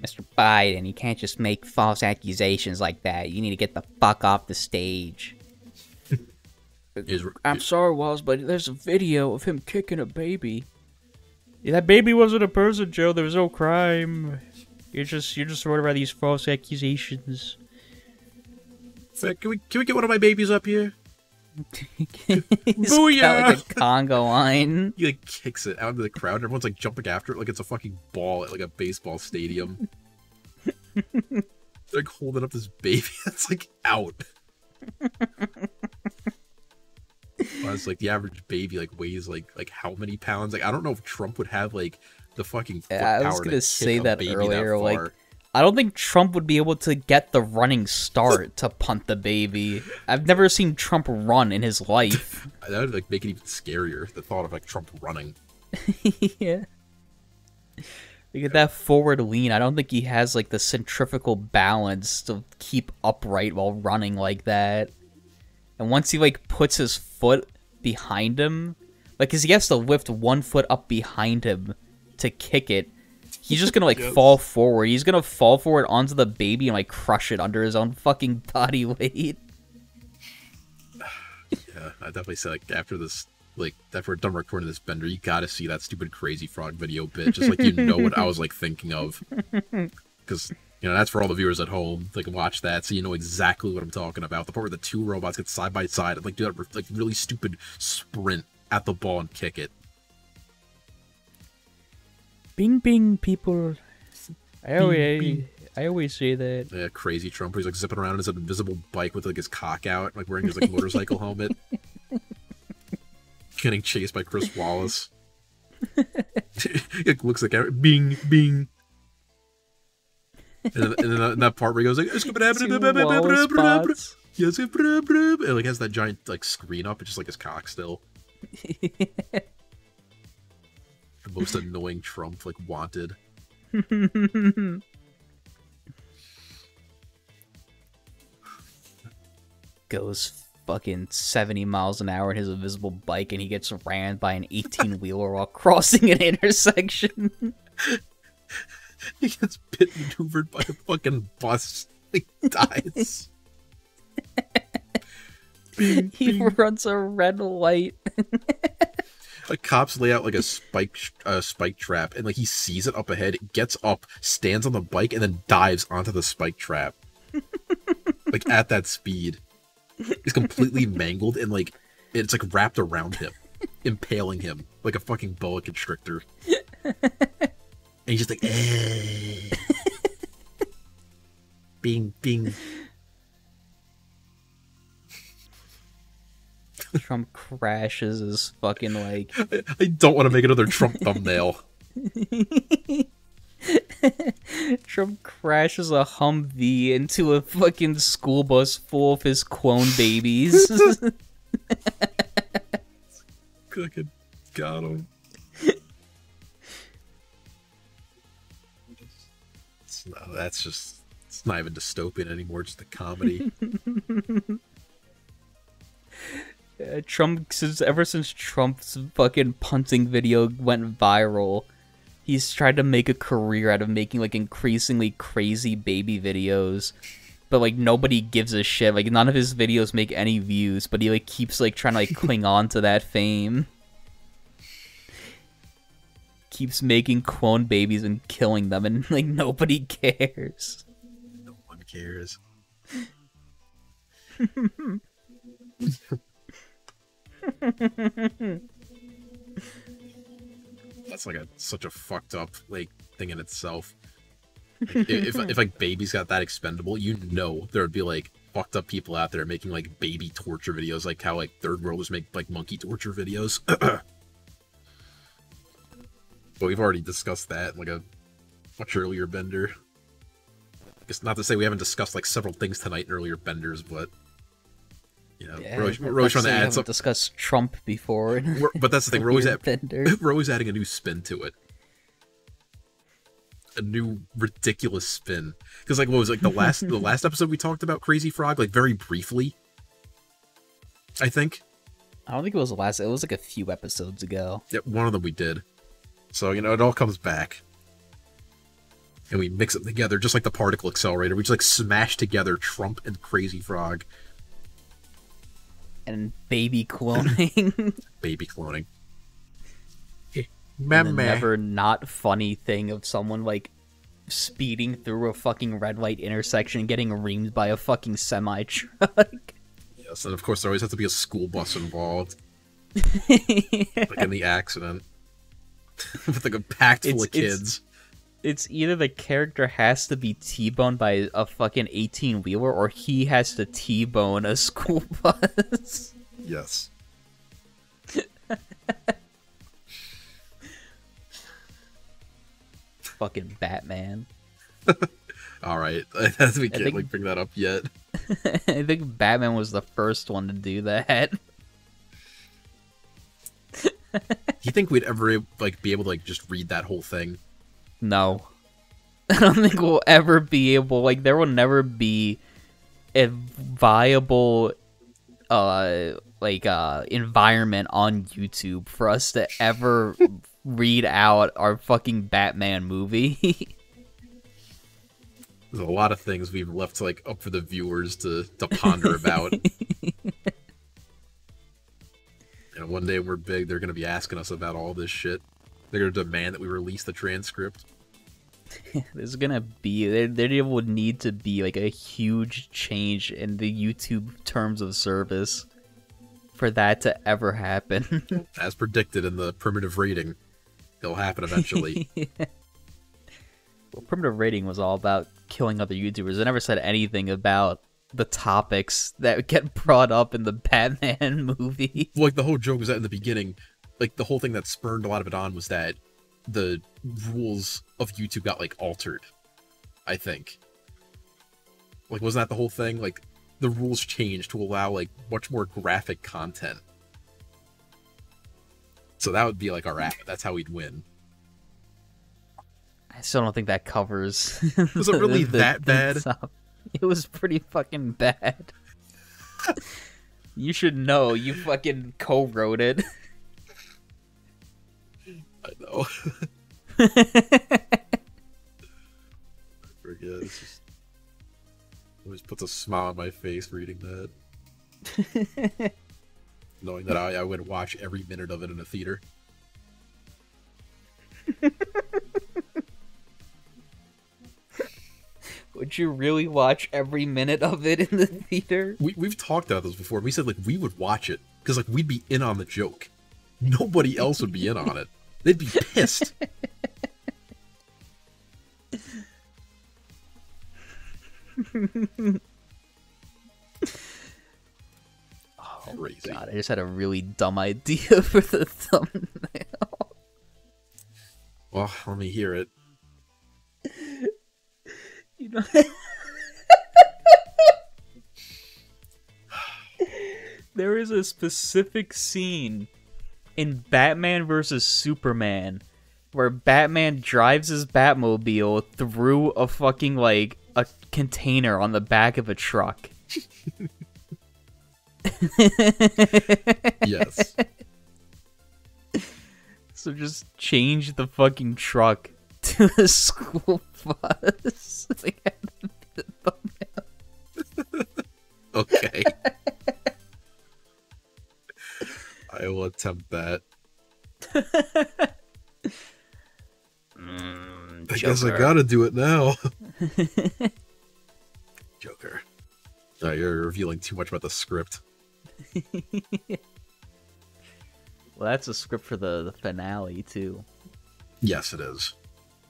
[SPEAKER 2] Mr. Biden, you can't just make false accusations like that. You need to get the fuck off the stage.
[SPEAKER 1] I'm sorry, Walls, but there's a video of him kicking a baby.
[SPEAKER 2] Yeah, that baby wasn't a person, Joe. There was no crime. You're just throwing around these false accusations.
[SPEAKER 3] Can we get one of my babies up here?
[SPEAKER 2] Booyah! Got like a conga line.
[SPEAKER 3] He like kicks it out into the crowd. And everyone's like jumping after it like it's a fucking ball at like a baseball stadium. They're like holding up this baby that's like out. Well, it's like the average baby like weighs like how many pounds? Like I don't know if Trump would have like the fucking foot
[SPEAKER 2] I was
[SPEAKER 3] power
[SPEAKER 2] gonna
[SPEAKER 3] to
[SPEAKER 2] say
[SPEAKER 3] kick a
[SPEAKER 2] that
[SPEAKER 3] baby
[SPEAKER 2] earlier.
[SPEAKER 3] that
[SPEAKER 2] Like,
[SPEAKER 3] far.
[SPEAKER 2] I don't think Trump would be able to get the running start to punt the baby. I've never seen Trump run in his life.
[SPEAKER 3] That would like make it even scarier. The thought of like Trump running.
[SPEAKER 2] Yeah. Look at that forward lean. I don't think he has like the centrifugal balance to keep upright while running like that. And once he like puts his foot behind him, like, cause he has to lift one foot up behind him to kick it. He's just gonna like fall forward. He's gonna fall forward onto the baby and like crush it under his own fucking body weight.
[SPEAKER 3] Yeah, I definitely say like after this, like after we're done recording this bender, you gotta see that stupid crazy frog video bit, just like you know what I was like thinking of, because you know that's for all the viewers at home. They can watch that, so you know exactly what I'm talking about. The part where the two robots get side by side and like do that like really stupid sprint at the ball and kick it.
[SPEAKER 1] Bing bing, people. I
[SPEAKER 3] bing.
[SPEAKER 1] always say that.
[SPEAKER 3] Yeah, crazy Trump. He's like zipping around on his invisible bike with like his cock out, like wearing his like motorcycle helmet. Getting chased by Chris Wallace. It looks like bing bing. And then that part where he goes like, yes, and like has that giant like screen up, it's just like his cock still. The most annoying Trump, like wanted.
[SPEAKER 2] Goes fucking 70 miles an hour in his invisible bike and he gets ran by an 18-wheeler while crossing an intersection.
[SPEAKER 3] He gets pit maneuvered by a fucking bus. He dies. Bing,
[SPEAKER 2] He
[SPEAKER 3] bing.
[SPEAKER 2] runs a red light.
[SPEAKER 3] Like cops lay out like a spike trap, and like he sees it up ahead, gets up, stands on the bike, and then dives onto the spike trap. Like at that speed, he's completely mangled, and like it's like wrapped around him, impaling him like a fucking boa constrictor. And he's just like, eh. Bing, bing.
[SPEAKER 2] Trump crashes his fucking like.
[SPEAKER 3] I don't want to make another Trump thumbnail.
[SPEAKER 2] Trump crashes a Humvee into a fucking school bus full of his clone babies.
[SPEAKER 3] Fucking got him. That's just, it's not even dystopian anymore, just a comedy.
[SPEAKER 2] Ever since Trump's fucking punting video went viral, he's tried to make a career out of making like increasingly crazy baby videos. But like nobody gives a shit. Like none of his videos make any views, but he like keeps like trying to like cling on to that fame. Keeps making clone babies and killing them, and like nobody cares.
[SPEAKER 3] No one cares. That's like such a fucked up like thing in itself. Like, if like babies got that expendable, you know there would be like fucked up people out there making like baby torture videos, like how like third worlders make like monkey torture videos. But we've already discussed that in like a much earlier bender. I guess not to say we haven't discussed like several things tonight in earlier benders, but you know,
[SPEAKER 2] Yeah,
[SPEAKER 3] we're always trying to add something.
[SPEAKER 2] Discussed Trump before,
[SPEAKER 3] But that's the thing, we're always
[SPEAKER 2] bender.
[SPEAKER 3] we're always adding a new spin to it, a new ridiculous spin. Because like, what was like the last episode we talked about Crazy Frog like very briefly, I think.
[SPEAKER 2] I don't think it was the last. It was like a few episodes ago.
[SPEAKER 3] Yeah, one of them we did. So you know, it all comes back. And we mix it together, just like the particle accelerator. We just like smash together Trump and Crazy Frog.
[SPEAKER 2] And baby cloning.
[SPEAKER 3] Baby cloning.
[SPEAKER 2] And the never not funny thing of someone like speeding through a fucking red light intersection and getting reamed by a fucking semi truck.
[SPEAKER 3] Yes, and of course there always has to be a school bus involved. Like in the accident. With like a packed full of kids.
[SPEAKER 2] It's either the character has to be T-boned by a fucking 18-wheeler or he has to T-bone a school bus.
[SPEAKER 3] Yes.
[SPEAKER 2] fucking Batman.
[SPEAKER 3] All right, we can't like bring that up yet.
[SPEAKER 2] I think Batman was the first one to do that.
[SPEAKER 3] Do you think we'd ever like be able to like just read that whole thing?
[SPEAKER 2] No. I don't think we'll ever be able, like, there will never be a viable environment on YouTube for us to ever read out our fucking Batman movie.
[SPEAKER 3] There's a lot of things we've left like up for the viewers to ponder about. And one day when we're big, they're going to be asking us about all this shit. They're going to demand that we release the transcript.
[SPEAKER 2] There's going to be... There would need to be, like, a huge change in the YouTube terms of service for that to ever happen.
[SPEAKER 3] As predicted in the primitive rating, it'll happen eventually.
[SPEAKER 2] Yeah. Well, primitive rating was all about killing other YouTubers. It never said anything about the topics that get brought up in the Batman movie.
[SPEAKER 3] Like, the whole joke was that in the beginning, like, the whole thing that spurned a lot of it on was that the rules of YouTube got, like, altered, I think. Like, wasn't that the whole thing? Like, the rules changed to allow, like, much more graphic content. So that would be, like, our app. That's how we'd win.
[SPEAKER 2] I still don't think that covers...
[SPEAKER 3] Was it really that bad?
[SPEAKER 2] It was pretty fucking bad. You should know. You fucking co-wrote it.
[SPEAKER 3] I know. I forget. It's just... It always puts a smile on my face reading that. Knowing that I would watch every minute of it in a theater.
[SPEAKER 2] Would you really watch every minute of it in the theater?
[SPEAKER 3] We've talked about this before. We said, like, we would watch it. Because, like, we'd be in on the joke. Nobody else would be in on it. They'd be pissed.
[SPEAKER 2] Oh,
[SPEAKER 3] crazy.
[SPEAKER 2] God, I just had a really dumb idea for the thumbnail.
[SPEAKER 3] Well, let me hear it.
[SPEAKER 2] You know, there is a specific scene in Batman vs. Superman where Batman drives his Batmobile through a fucking, like, a container on the back of a truck.
[SPEAKER 3] Yes.
[SPEAKER 2] So just change the fucking truck to a school bus. Like,
[SPEAKER 3] Okay. I will attempt that. I guess I gotta do it now. Joker. No, you're revealing too much about the script.
[SPEAKER 2] Well, that's a script for the finale, too.
[SPEAKER 3] Yes, it is.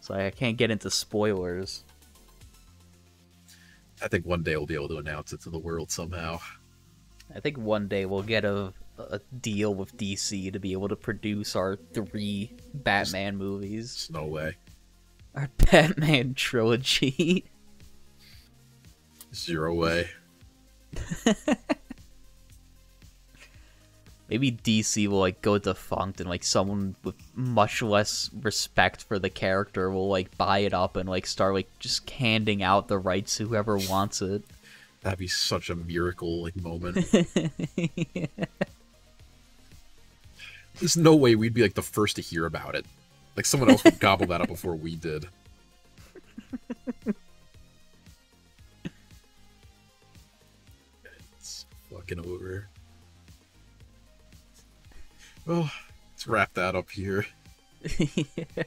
[SPEAKER 2] So I can't get into spoilers.
[SPEAKER 3] I think one day we'll be able to announce it to the world somehow.
[SPEAKER 2] I think one day we'll get a deal with DC to be able to produce our 3 Batman movies.
[SPEAKER 3] No way.
[SPEAKER 2] Our Batman trilogy.
[SPEAKER 3] 0 way.
[SPEAKER 2] Maybe DC will, like, go defunct and, like, someone with much less respect for the character will, like, buy it up and, like, start, like, just handing out the rights to whoever wants it.
[SPEAKER 3] That'd be such a miracle, like, moment.
[SPEAKER 2] Yeah.
[SPEAKER 3] There's no way we'd be, like, the first to hear about it. Like, someone else would gobble that up before we did. It's fucking over. Well, let's wrap that up here.
[SPEAKER 2] Yeah.